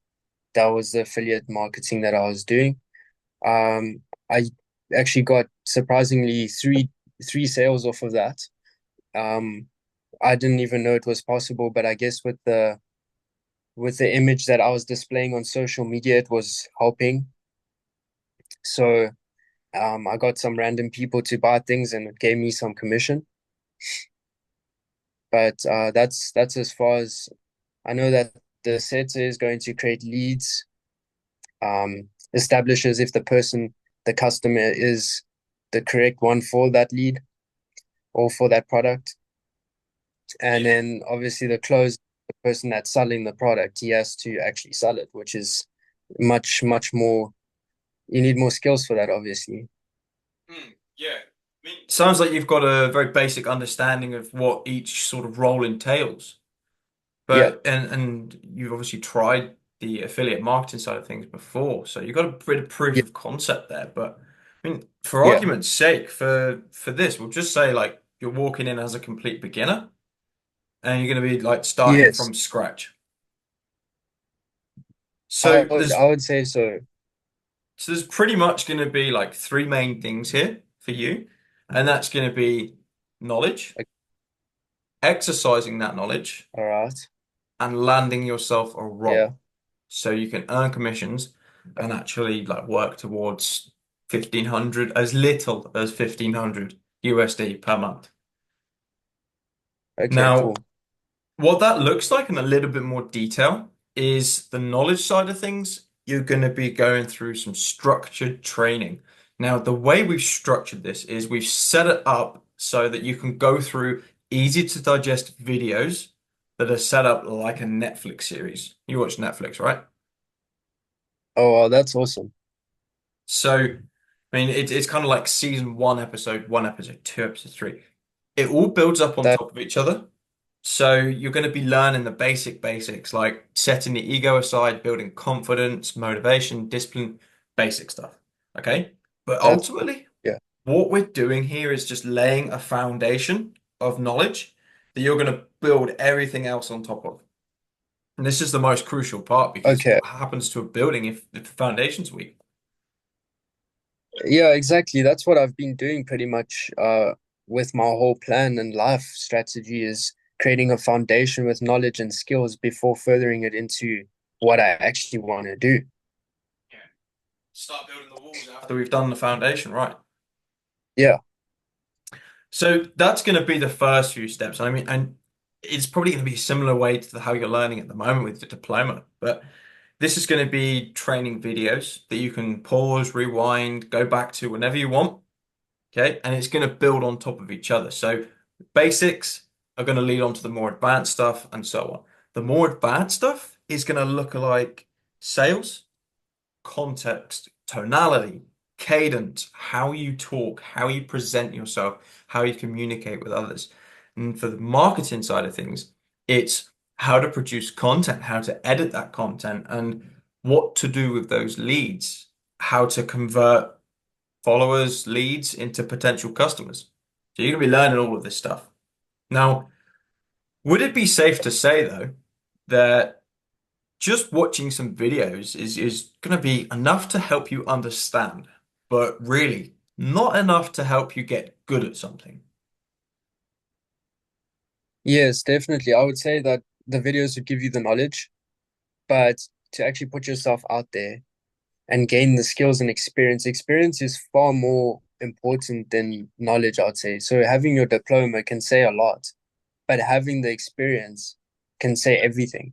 That was the affiliate marketing that I was doing. I actually got surprisingly three sales off of that. Um, I didn't even know it was possible, but I guess with the image that I was displaying on social media, it was helping. So I got some random people to buy things, and it gave me some commission. But that's as far as I know. That the setter is going to create leads, establishes if the customer is the correct one for that lead or for that product. And Yeah. then obviously the person that's selling the product, he has to actually sell it, which is much more. You need more skills for that, obviously. Yeah. I mean, sounds like you've got a very basic understanding of what each sort of role entails. Yeah, But and you've obviously tried the affiliate marketing side of things before, so you've got a bit of proof yeah, of concept there. But I mean, for yeah. argument's sake, for this, we'll just say like you're walking in as a complete beginner and you're going to be like starting Yes, from scratch. I So would there's I would say so. so there's pretty much going to be like three main things here for you, and that's going to be knowledge, Like, exercising that knowledge, all right. and landing yourself a Yeah. role so you can earn commissions and actually like work towards 1500, as little as 1500 USD per month. Okay, Now, cool. what that looks like in a little bit more detail is the knowledge side of things. You're going to be going through some structured training. Now, the way we've structured this is we've set it up so that you can go through easy to digest videos that are set up like a Netflix series. You watch Netflix, right? Oh, wow, that's awesome. So, I mean, it's kind of like season one, episode two, episode three. It all builds up on That top of each other. So you're going to be learning the basics, like setting the ego aside, building confidence, motivation, discipline, basic stuff. Okay. But that's cool. ultimately, Yeah. what we're doing here is just laying a foundation of knowledge that you're going to build everything else on top of. And this is the most crucial part because Okay. what happens to a building if the foundation's weak? Yeah, exactly. That's what I've been doing pretty much with my whole plan and life strategy is creating a foundation with knowledge and skills before furthering it into what I actually want to do. Yeah. Start building the walls after we've done the foundation, right? Yeah. So that's going to be the first few steps. I mean, and it's probably going to be a similar way to how you're learning at the moment with the diploma. But this is going to be training videos that you can pause, rewind, go back to whenever you want. Okay. And it's going to build on top of each other. So basics are going to lead on to the more advanced stuff and so on. The more advanced stuff is going to look like sales, context, tonality, cadence, how you talk, how you present yourself, how you communicate with others. And for the marketing side of things, it's how to produce content, how to edit that content, and what to do with those leads, how to convert followers, leads into potential customers. So you're going to be learning all of this stuff. Now, would it be safe to say, though, that just watching some videos is going to be enough to help you understand, but really not enough to help you get good at something? Yes, definitely. I would say that the videos would give you the knowledge, but to actually put yourself out there and gain the skills and experience is far more important than knowledge, I would say. So having your diploma can say a lot, but having the experience can say everything.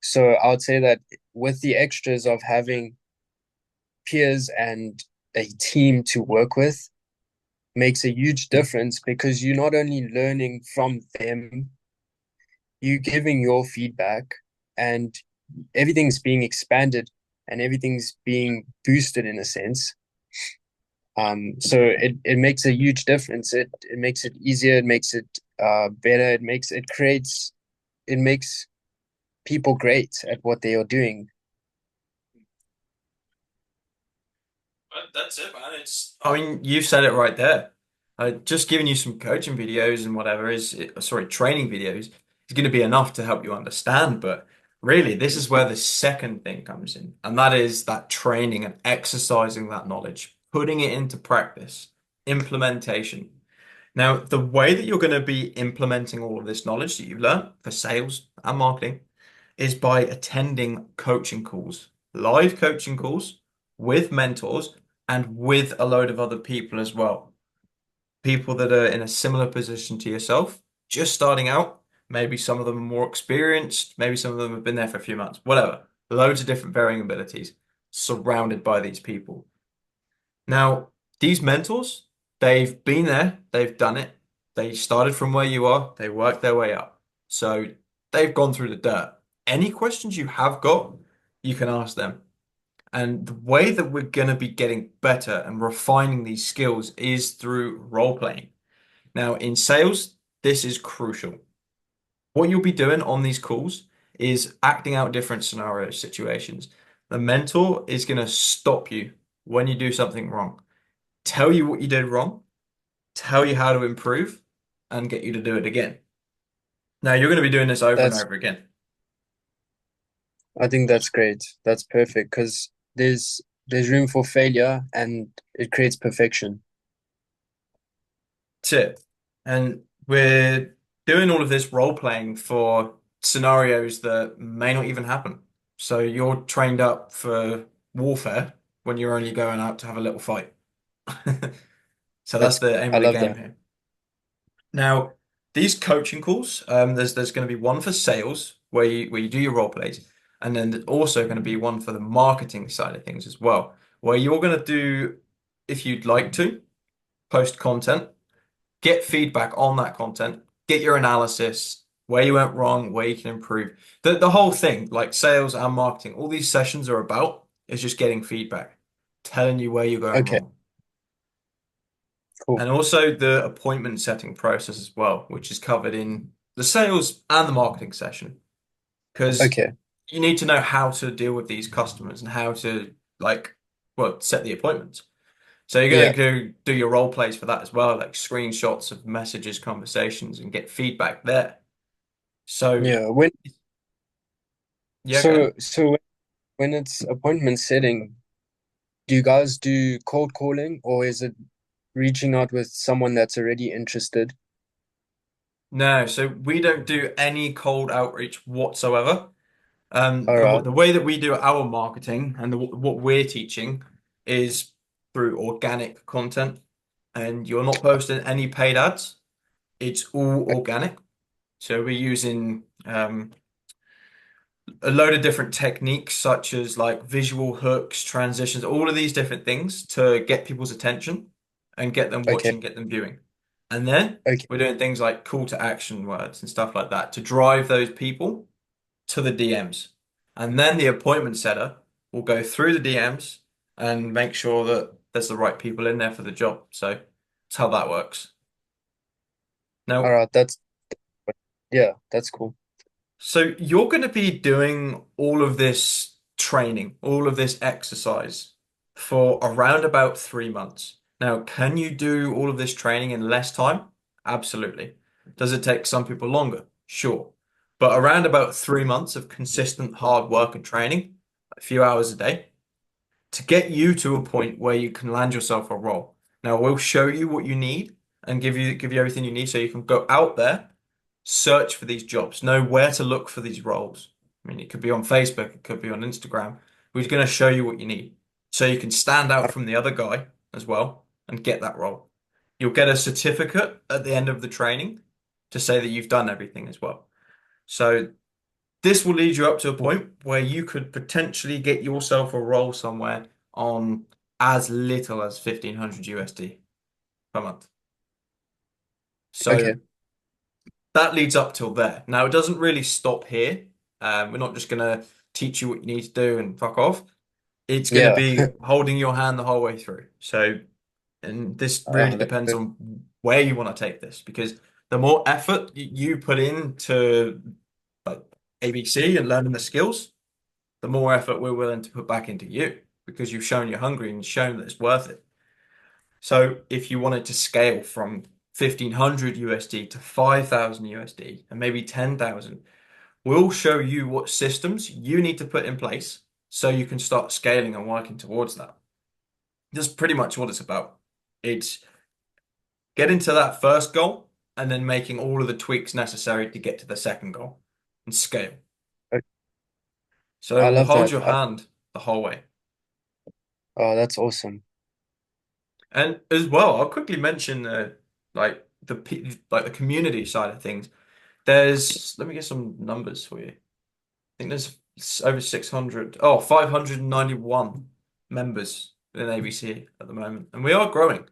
So I would say that with the extras of having peers and a team to work with makes a huge difference because you're not only learning from them, you're giving your feedback and everything's being expanded and everything's being boosted in a sense. So it makes a huge difference. It makes it easier, it makes it better, it makes people great at what they are doing. That's it, man. I mean, you've said it right there. Just giving you some coaching videos and whatever sorry, training videos is going to be enough to help you understand. But really, this is where the second thing comes in, and that is that training and exercising that knowledge, putting it into practice, implementation. Now, the way that you're going to be implementing all of this knowledge that you've learned for sales and marketing is by attending coaching calls, live coaching calls with mentors and with a load of other people as well. People that are in a similar position to yourself, just starting out. Maybe some of them are more experienced, maybe some of them have been there for a few months, whatever. Loads of different varying abilities surrounded by these people. Now, these mentors, they've been there, they've done it. They started from where you are, they worked their way up. So they've gone through the dirt. Any questions you have got, you can ask them. And the way that we're going to be getting better and refining these skills is through role playing. Now, in sales, this is crucial. What you'll be doing on these calls is acting out different scenario situations. The mentor is going to stop you when you do something wrong, tell you what you did wrong, tell you how to improve, and get you to do it again. Now, you're going to be doing this over and That's over again. I think that's great. That's perfect because there's room for failure and it creates perfection. That's it. And we're doing all of this role playing for scenarios that may not even happen. So you're trained up for warfare when you're only going out to have a little fight. So that's That's the aim I of the love game that. here. Now, these coaching calls, there's going to be one for sales where you do your role plays, and then there's also going to be one for the marketing side of things as well, where you're going to do, if you'd like to, post content, get feedback on that content, get your analysis, where you went wrong, where you can improve. The whole thing, like sales and marketing, all these sessions are about is just getting feedback, telling you where you're going Okay, wrong. cool. And also the appointment setting process as well, which is covered in the sales and the marketing session. Because Okay. you need to know how to deal with these customers and how to like, well, set the appointments. So you're going Yeah. to go do your role plays for that as well, like screenshots of messages, conversations, and get feedback there. So Yeah. When yeah, so good. so when it's appointment setting, do you guys do cold calling or is it reaching out with someone that's already interested? No, so we don't do any cold outreach whatsoever. All right. The way that we do our marketing and what we're teaching is through organic content, and you're not posting any paid ads. It's all organic. So we're using a load of different techniques, such as like visual hooks, transitions, all of these different things to get people's attention and get them Okay. watching, get them viewing. And then Okay. we're doing things like call to action words and stuff like that to drive those people to the DMs. And then the appointment setter will go through the DMs and make sure that there's the right people in there for the job. So that's how that works. All Now, right. Yeah, that's cool. so you're going to be doing all of this training, all of this exercise for around about 3 months. Now, can you do all of this training in less time? Absolutely. Does it take some people longer? Sure. But around about 3 months of consistent hard work and training, a few hours a day, to get you to a point where you can land yourself a role. Now, we'll show you what you need and give you everything you need so you can go out there, search for these jobs, know where to look for these roles. I mean, it could be on Facebook, it could be on Instagram. We're going to show you what you need so you can stand out from the other guy as well and get that role. You'll get a certificate at the end of the training to say that you've done everything as well. So this will lead you up to a point where you could potentially get yourself a role somewhere on as little as 1500 USD per month. So Okay. that leads up till there. Now, it doesn't really stop here. We're not just going to teach you what you need to do and fuck off. It's going to Yeah. be holding your hand the whole way through. So, and this really That's depends good. on where you want to take this because the more effort you put into like ABC and learning the skills, the more effort we're willing to put back into you because you've shown you're hungry and shown that it's worth it. So if you wanted to scale from 1500 USD to 5000 USD and maybe 10,000, we'll show you what systems you need to put in place so you can start scaling and working towards that. That's pretty much what it's about. It's getting to that first goal and then making all of the tweaks necessary to get to the second goal and scale. Okay. So I we'll love hold that. your hand the whole way. Oh, that's awesome. And as well, I'll quickly mention like the community side of things. There's let me get some numbers for you. I think there's over 600, 591 members in ABC at the moment, and we are growing.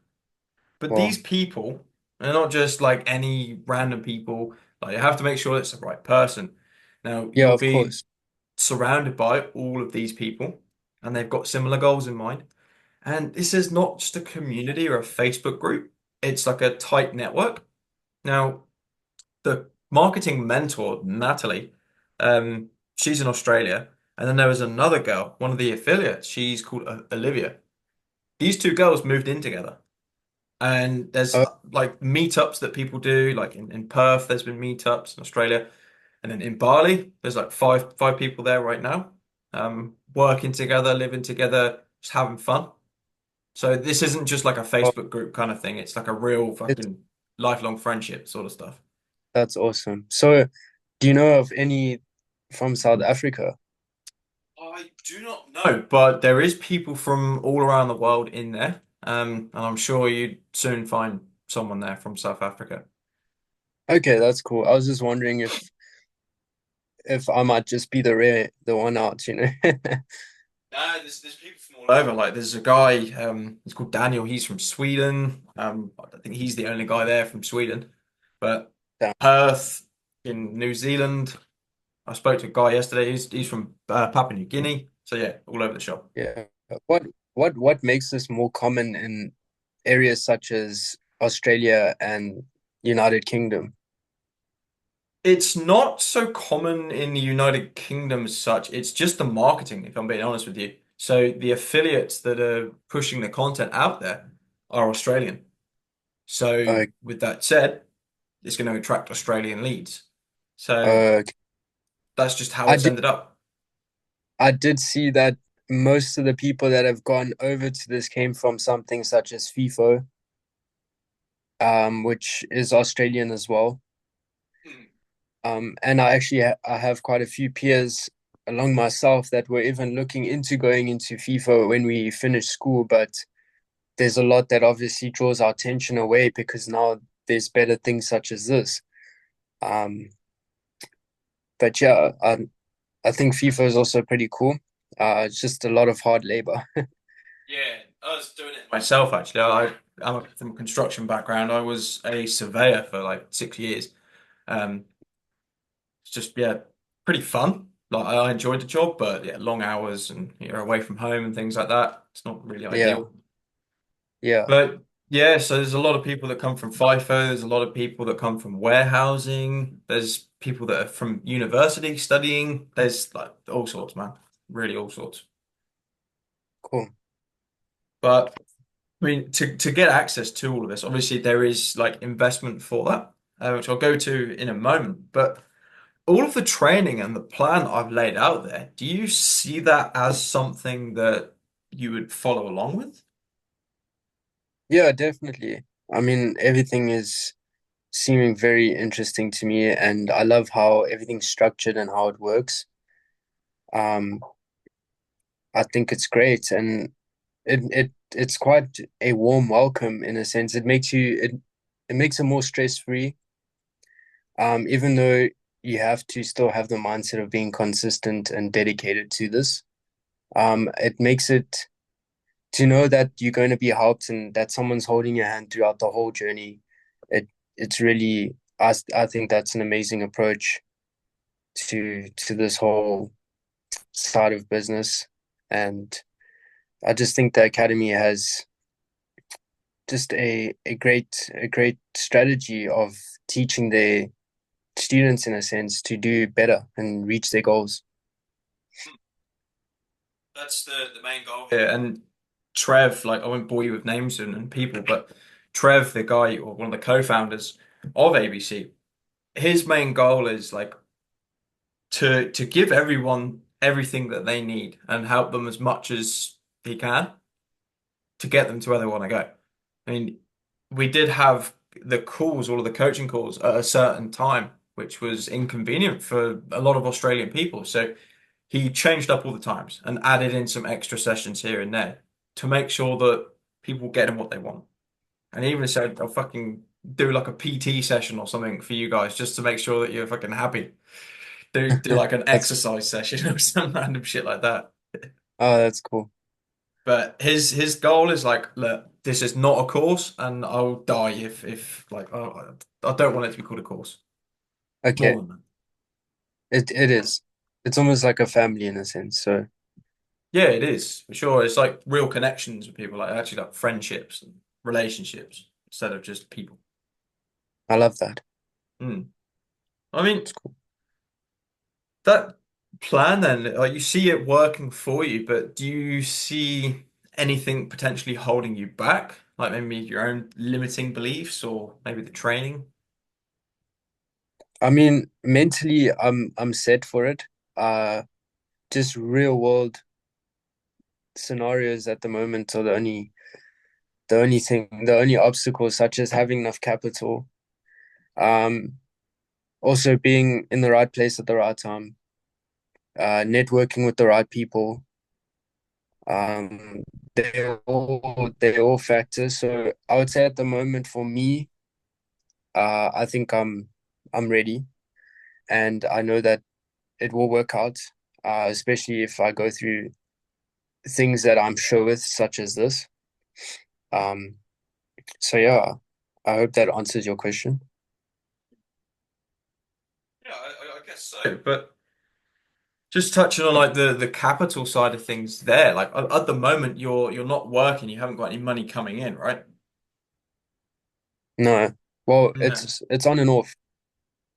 But Wow. these people, they're not just like any random people. Like you have to make sure it's the right person. Now Yeah, you'll of be course. surrounded by all of these people, and they've got similar goals in mind. And this is not just a community or a Facebook group, it's like a tight network. Now, the marketing mentor, Natalie, she's in Australia. And then there was another girl, one of the affiliates, she's called Olivia. These two girls moved in together. And there's Oh, like meetups that people do, like in Perth, there's been meetups in Australia. And then in Bali, there's like five people there right now, working together, living together, just having fun. So this isn't just like a oh, Facebook group kind of thing. It's like a real it's fucking lifelong friendship sort of stuff. that's awesome. So, do you know of any from South Africa? I do not know, but there is people from all around the world in there. And I'm sure you'd soon find someone there from South Africa. Okay, that's cool. I was just wondering if I might just be the one out, you know? No, there's people from all over. Like there's a guy, he's called Daniel. He's from Sweden. I think he's the only guy there from Sweden. But Damn. Perth in New Zealand. I spoke to a guy yesterday. He's from Papua New Guinea. So yeah, all over the shop. Yeah. What makes this more common in areas such as Australia and United Kingdom? It's not so common in the United Kingdom as such. It's just the marketing, if I'm being honest with you. So the affiliates that are pushing the content out there are Australian. So Uh, with that said, it's going to attract Australian leads. So uh, that's just how I it's did ended up. I did see that most of the people that have gone over to this came from something such as FIFO, which is Australian as well. Hmm. And I have quite a few peers along myself that were even looking into going into FIFA when we finished school, but there's a lot that obviously draws our attention away because now there's better things such as this. Um, but yeah, I think FIFA is also pretty cool. It's just a lot of hard labor. Yeah, I was doing it myself actually. I'm from a construction background. I was a surveyor for like 6 years. Um, it's just yeah, pretty fun. Like I enjoyed the job, but yeah, long hours and you're away from home and things like that. It's not really Yeah, ideal. yeah, But yeah, so there's a lot of people that come from FIFO. There's a lot of people that come from warehousing. There's people that are from university studying. There's like all sorts, man. Really all sorts. cool. But I mean, to get access to all of this, obviously there is like investment for that, which I'll go to in a moment. But all of the training and the plan I've laid out there, do you see that as something that you would follow along with? Yeah, definitely. I mean, everything is seeming very interesting to me, and I love how everything's structured and how it works. Um, I think it's great, and it's quite a warm welcome in a sense. It makes it more stress free. Even though you have to still have the mindset of being consistent and dedicated to this. It makes it to know that you're going to be helped and that someone's holding your hand throughout the whole journey. It it's really I think that's an amazing approach to this whole side of business, and I just think the academy has just a great strategy of teaching their students in a sense to do better and reach their goals. That's the main goal here. And Trev, like I won't bore you with names and people, but Trev, the guy or one of the co-founders of ABC, his main goal is like to give everyone everything that they need and help them as much as he can to get them to where they want to go. I mean, we did have the calls, all of the coaching calls at a certain time, which was inconvenient for a lot of Australian people. So he changed up all the times and added in some extra sessions here and there to make sure that people get in what they want. And he even said, I'll fucking do like a PT session or something for you guys just to make sure that you're fucking happy. Do like an That's exercise session or some random shit like that. oh, that's cool. But his goal is like, look, this is not a course, and I'll die if like I don't want it to be called a course. More Okay, than that. it is. It's almost like a family in a sense. So Yeah, it is for sure. It's like real connections with people, like actually like friendships and relationships instead of just people. I love that. Hmm. I mean, It's cool. that plan then, like you see it working for you, but do you see anything potentially holding you back? Like maybe your own limiting beliefs or maybe the training? I mean, mentally, I'm set for it. Just real world scenarios at the moment are the only obstacles, such as having enough capital. Um, Also being in the right place at the right time. Networking with the right people. Um, they're all factors. So I would say at the moment for me, I think I'm ready, and I know that it will work out. Especially if I go through things that I'm sure with, such as this. Um, so yeah, I hope that answers your question. Yeah, I guess so. But just touching on like the capital side of things there, like at the moment you're not working, you haven't got any money coming in, right? No, well, No. it's on and off.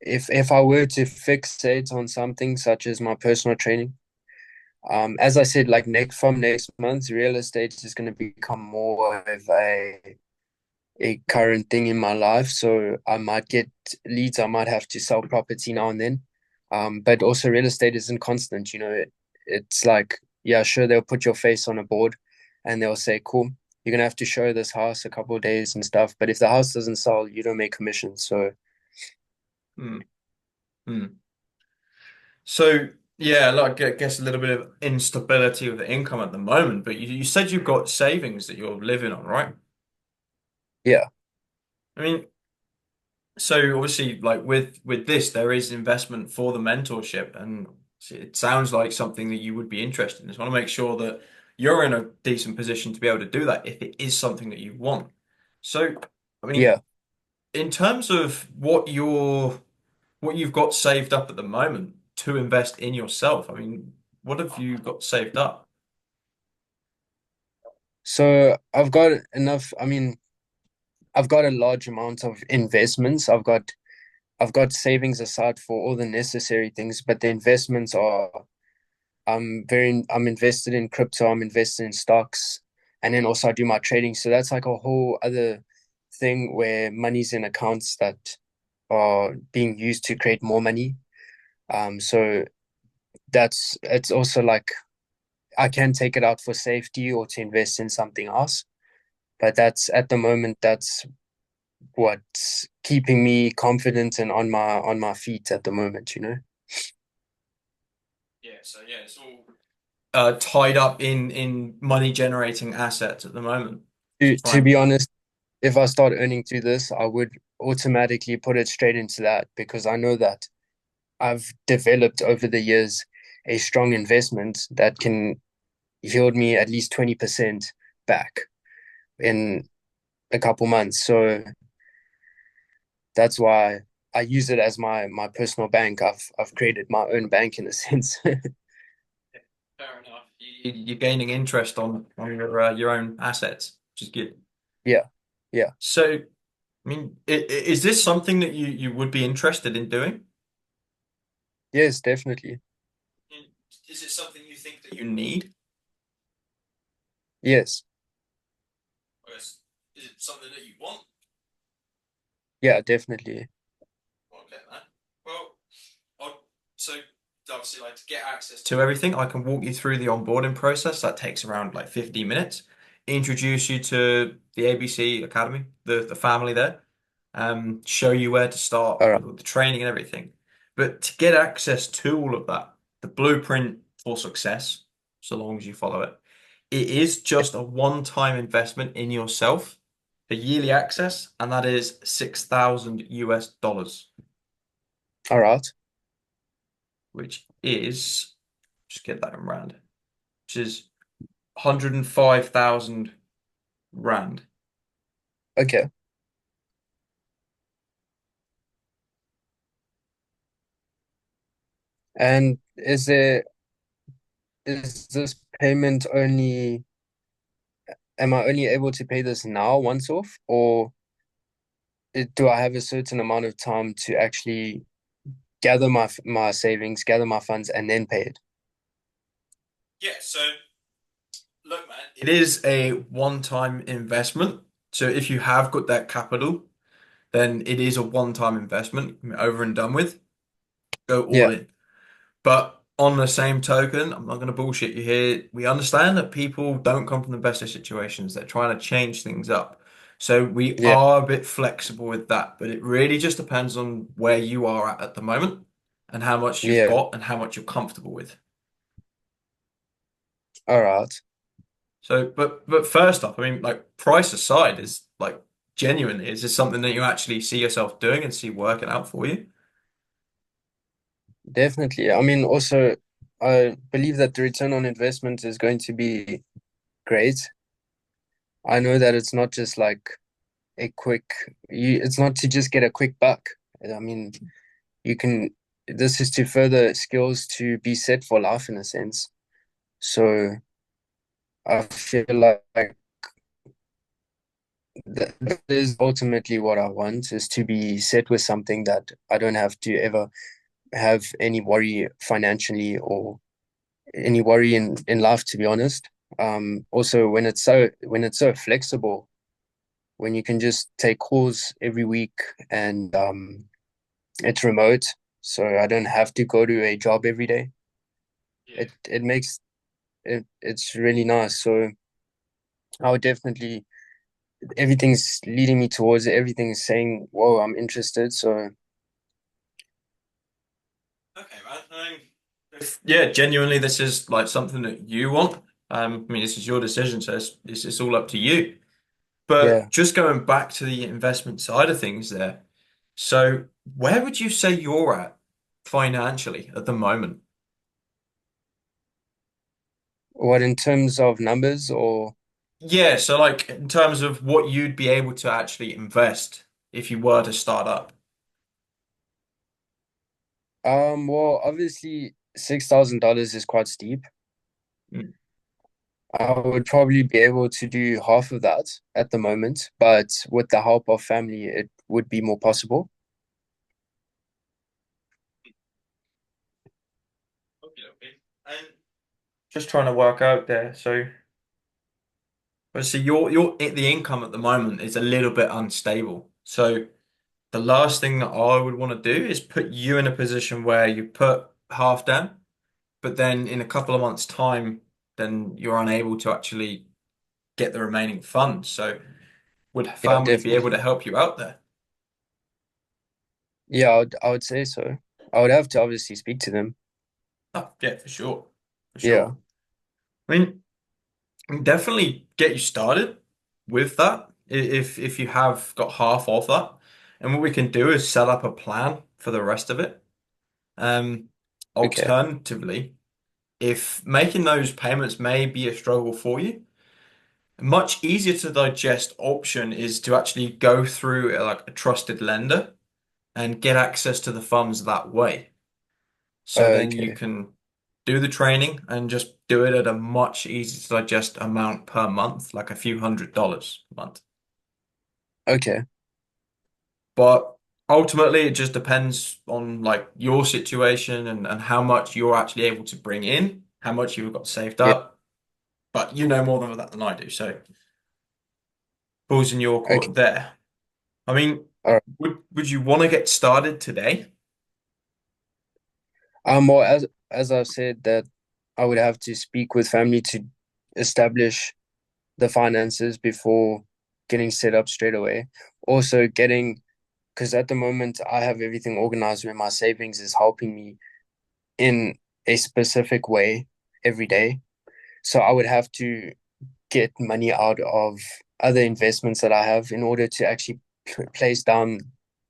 If I were to fixate on something such as my personal training, as I said, like next month, real estate is going to become more of a current thing in my life. So I might get leads. I might have to sell property now and then. But also real estate isn't constant. It's like, yeah, sure, they'll put your face on a board and they'll say, cool, you're gonna have to show this house a couple of days and stuff. But if the house doesn't sell, you don't make commission. So Hmm. Hmm. So yeah, like I guess a little bit of instability with the income at the moment, but you said you've got savings that you're living on, right? yeah, I mean, So obviously, like with this, there is investment for the mentorship, and it sounds like something that you would be interested in. I just want to make sure that you're in a decent position to be able to do that if it is something that you want. So, I mean, Yeah. in terms of what you've got saved up at the moment to invest in yourself, I mean, what have you got saved up? So I've got enough, I mean, I've got a large amount of investments. I've got savings aside for all the necessary things, but the investments are I'm invested in crypto, I'm invested in stocks, and then also I do my trading. So that's like a whole other thing where money's in accounts that are being used to create more money. So that's it's also like I can take it out for safety or to invest in something else. But that's at the moment that's what's keeping me confident and on my feet at the moment, you know. Yeah, so yeah, it's all tied up in money generating assets at the moment. To It's to be fine. honest, if I start earning through this, I would automatically put it straight into that because I know that I've developed over the years a strong investment that can yield me at least 20% back in a couple months. So that's why I use it as my personal bank. I've created my own bank in a sense. Fair enough. You're gaining interest on your own assets, which is good. Yeah. Yeah. So, I mean, is this something that you would be interested in doing? Yes, definitely. Is it something you think that you need? Yes. Or is it something that you want? Yeah, definitely. Okay, man. Well, so obviously, like to get access to everything, I can walk you through the onboarding process. That takes around like 15 minutes. Introduce you to the ABC Academy, the family there, show you where to start All right. with all the training and everything. But to get access to all of that, the blueprint for success, so long as you follow it, it is just a one-time investment in yourself for yearly access, and that is 6,000 US dollars, All right. which is just get that in rand, which is 105,000 rand. Okay. And is this payment only am I only able to pay this now once off, or do I have a certain amount of time to actually gather my savings, gather my funds, and then pay it? Yeah, so look, man, it is a one-time investment. So if you have got that capital, then it is a one-time investment, over and done with. Go all Yeah, in. But on the same token, I'm not going to bullshit you here. We understand that people don't come from the best of situations. They're trying to change things up. So we yeah, are a bit flexible with that, but it really just depends on where you are at the moment and how much you've yeah. got and how much you're comfortable with. All right. So, but first off, I mean, like price aside, is like genuinely, is this something that you actually see yourself doing and see working out for you? Definitely. I mean, also, I believe that the return on investment is going to be great. I know that it's not just like a quick, it's not to just get a quick buck. I mean, you can, this is to further skills to be set for life in a sense. So I feel like that is ultimately what I want is to be set with something that I don't have to ever have any worry financially or any worry in life, to be honest. Also when it's so flexible, when you can just take calls every week and it's remote, so I don't have to go to a job every day. Yeah. It makes it's really nice. So I would definitely everything's leading me towards it. Everything's saying, "Whoa, I'm interested." So Okay, man. Yeah, genuinely, this is like something that you want. I mean, this is your decision, so it's all up to you. yeah, But just going back to the investment side of things there, So where would you say you're at financially at the moment? What in terms of numbers or Yeah, so like in terms of what you'd be able to actually invest if you were to start up. well, obviously $6,000 is quite steep. Mm. I would probably be able to do half of that at the moment, but with the help of family, it would be more possible. Okay, okay. And just trying to work out there. So, your the income at the moment is a little bit unstable. So the last thing that I would want to do is put you in a position where you put half down, but then in a couple of months' time, then you're unable to actually get the remaining funds. So would Yeah, family be able to definitely. help you out there? Yeah, I would say so. I would have to obviously speak to them. Oh, yeah, for sure. For Yeah, sure. I mean, definitely get you started with that if you have got half of that. And what we can do is set up a plan for the rest of it. Um, okay. Alternatively, if making those payments may be a struggle for you, a much easier to digest option is to actually go through like a trusted lender and get access to the funds that way. So then you Okay, can do the training and just do it at a much easier to digest amount per month, like a few $100s a month. okay. But ultimately, it just depends on like your situation and how much you're actually able to bring in, how much you've got saved Yeah, up. But you know more than that than I do, so balls in your okay. court there. I mean, All right. would you want to get started today? Well, as I've said that I would have to speak with family to establish the finances before getting set up straight away. Also getting, because at the moment I have everything organized where my savings is helping me in a specific way every day. So I would have to get money out of other investments that I have in order to actually place down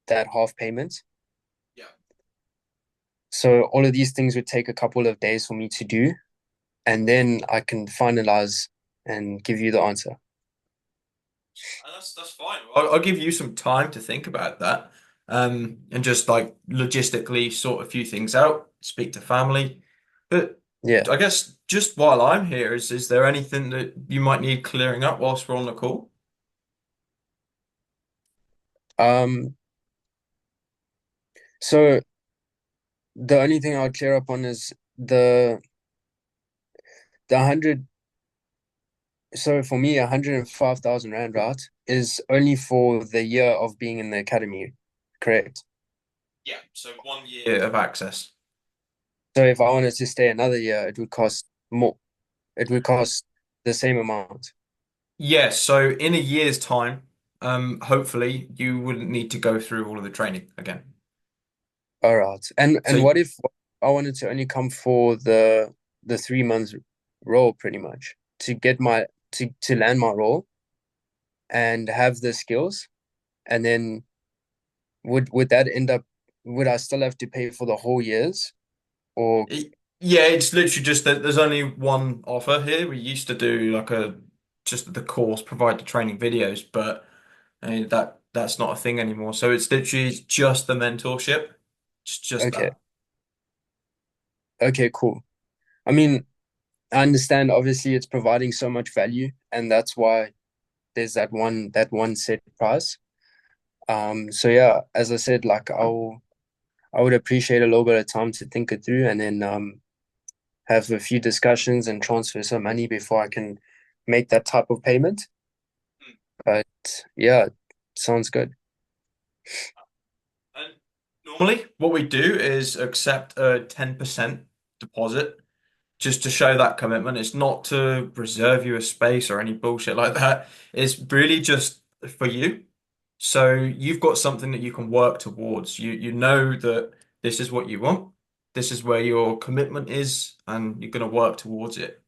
that half payment. Yeah. So all of these things would take a couple of days for me to do, and then I can finalize and give you the answer. And that's fine. I'll give you some time to think about that, and just like logistically sort a few things out, speak to family. But Yeah. I guess just while I'm here, is there anything that you might need clearing up whilst we're on the call? Um, so the only thing I would clear up on is the 100. So for me, 105,000 Rand, right, is only for the year of being in the academy, correct? Yeah, so 1 year of access. So if I wanted to stay another year, it would cost more. It would cost the same amount. Yes, so in a year's time, hopefully you wouldn't need to go through all of the training again. All right. And So what if I wanted to only come for the 3 months role pretty much to get my to land my role and have the skills, and then would that end up, would I still have to pay for the whole years or yeah, it's literally just that there's only one offer here. We used to do like a just the course, provide the training videos, but that's not a thing anymore. So it's literally just the mentorship. It's just okay. that. Okay, cool. I mean, I understand obviously it's providing so much value and that's why there's that one set price. So yeah, as I said, like I would appreciate a little bit of time to think it through and then have a few discussions and transfer some money before I can make that type of payment. But yeah, sounds good. And normally, what we do is accept a 10% deposit just to show that commitment. It's not to reserve you a space or any bullshit like that. It's really just for you. So you've got something that you can work towards. You know that this is what you want. This is where your commitment is, and you're going to work towards it.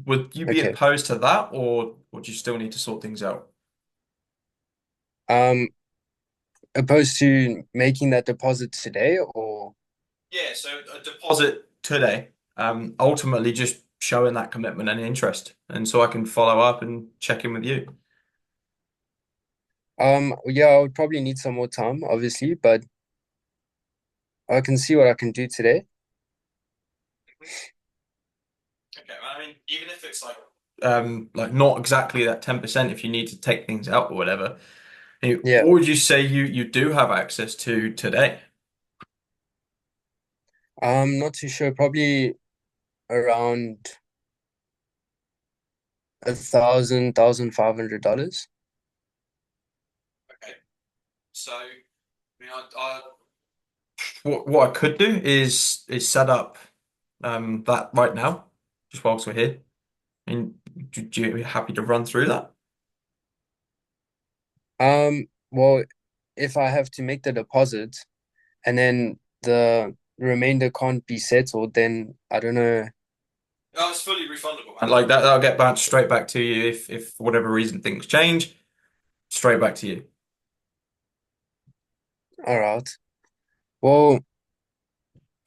Would you be Okay. opposed to that, or would you still need to sort things out? Um, opposed to making that deposit today, or Yeah, so a deposit today, ultimately just showing that commitment and interest, and so I can follow up and check in with you. yeah, I would probably need some more time, obviously, but I can see what I can do today. Okay, well, I mean, even if it's like not exactly that 10% if you need to take things out or whatever, Yeah. what would you say you do have access to today? I'm not too sure. Probably around 1,000, $1,500. Okay, so I mean, what I could do is set up that right now, just whilst we're here. And do you happy to run through that? Well, if I have to make the deposit and then the remainder can't be settled, then I don't know. Oh, it's fully refundable. And like that, that'll get bounced straight back to you if for whatever reason things change, straight back to you. All right. Well,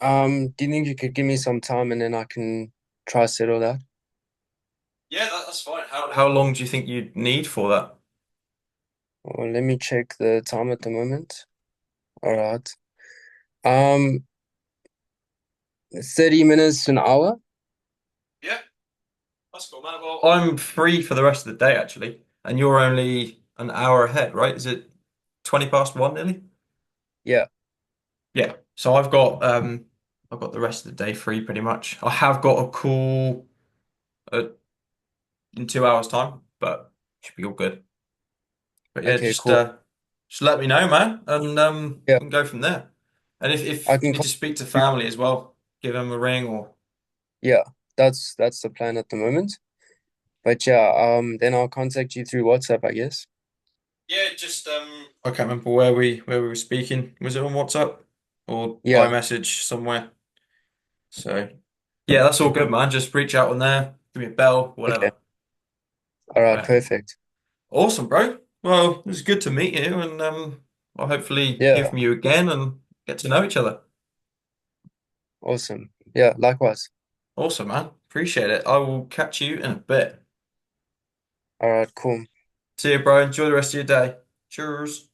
do you think you could give me some time and then I can try settle that? Yeah, that's fine. How long do you think you'd need for that? Well, let me check the time at the moment. All right. Um, 30 minutes to an hour. Yeah, that's cool, man. Well, I'm free for the rest of the day actually, and you're only an hour ahead, right? Is it 20 past one nearly? Yeah. Yeah. So I've got the rest of the day free pretty much. I have got a call uh, in 2 hours time, but should be all good. But yeah, Okay, cool. just let me know, man, and Yeah, we can go from there. And I if you can need call to speak to you. family as well, give them a ring or Yeah, that's the plan at the moment. But yeah, then I'll contact you through WhatsApp, I guess. yeah, just I can't remember where we were speaking. Was it on WhatsApp or Yeah. iMessage somewhere? So yeah, that's all good, man. Just reach out on there, give me a bell, Okay. whatever. All right, Right. perfect. Awesome, bro. Well, it was good to meet you, and I'll hopefully hear Yeah, from you again and get to know each other. awesome. Yeah, likewise. Awesome, man. Appreciate it. I will catch you in a bit. All right, cool. See you, bro. Enjoy the rest of your day. Cheers.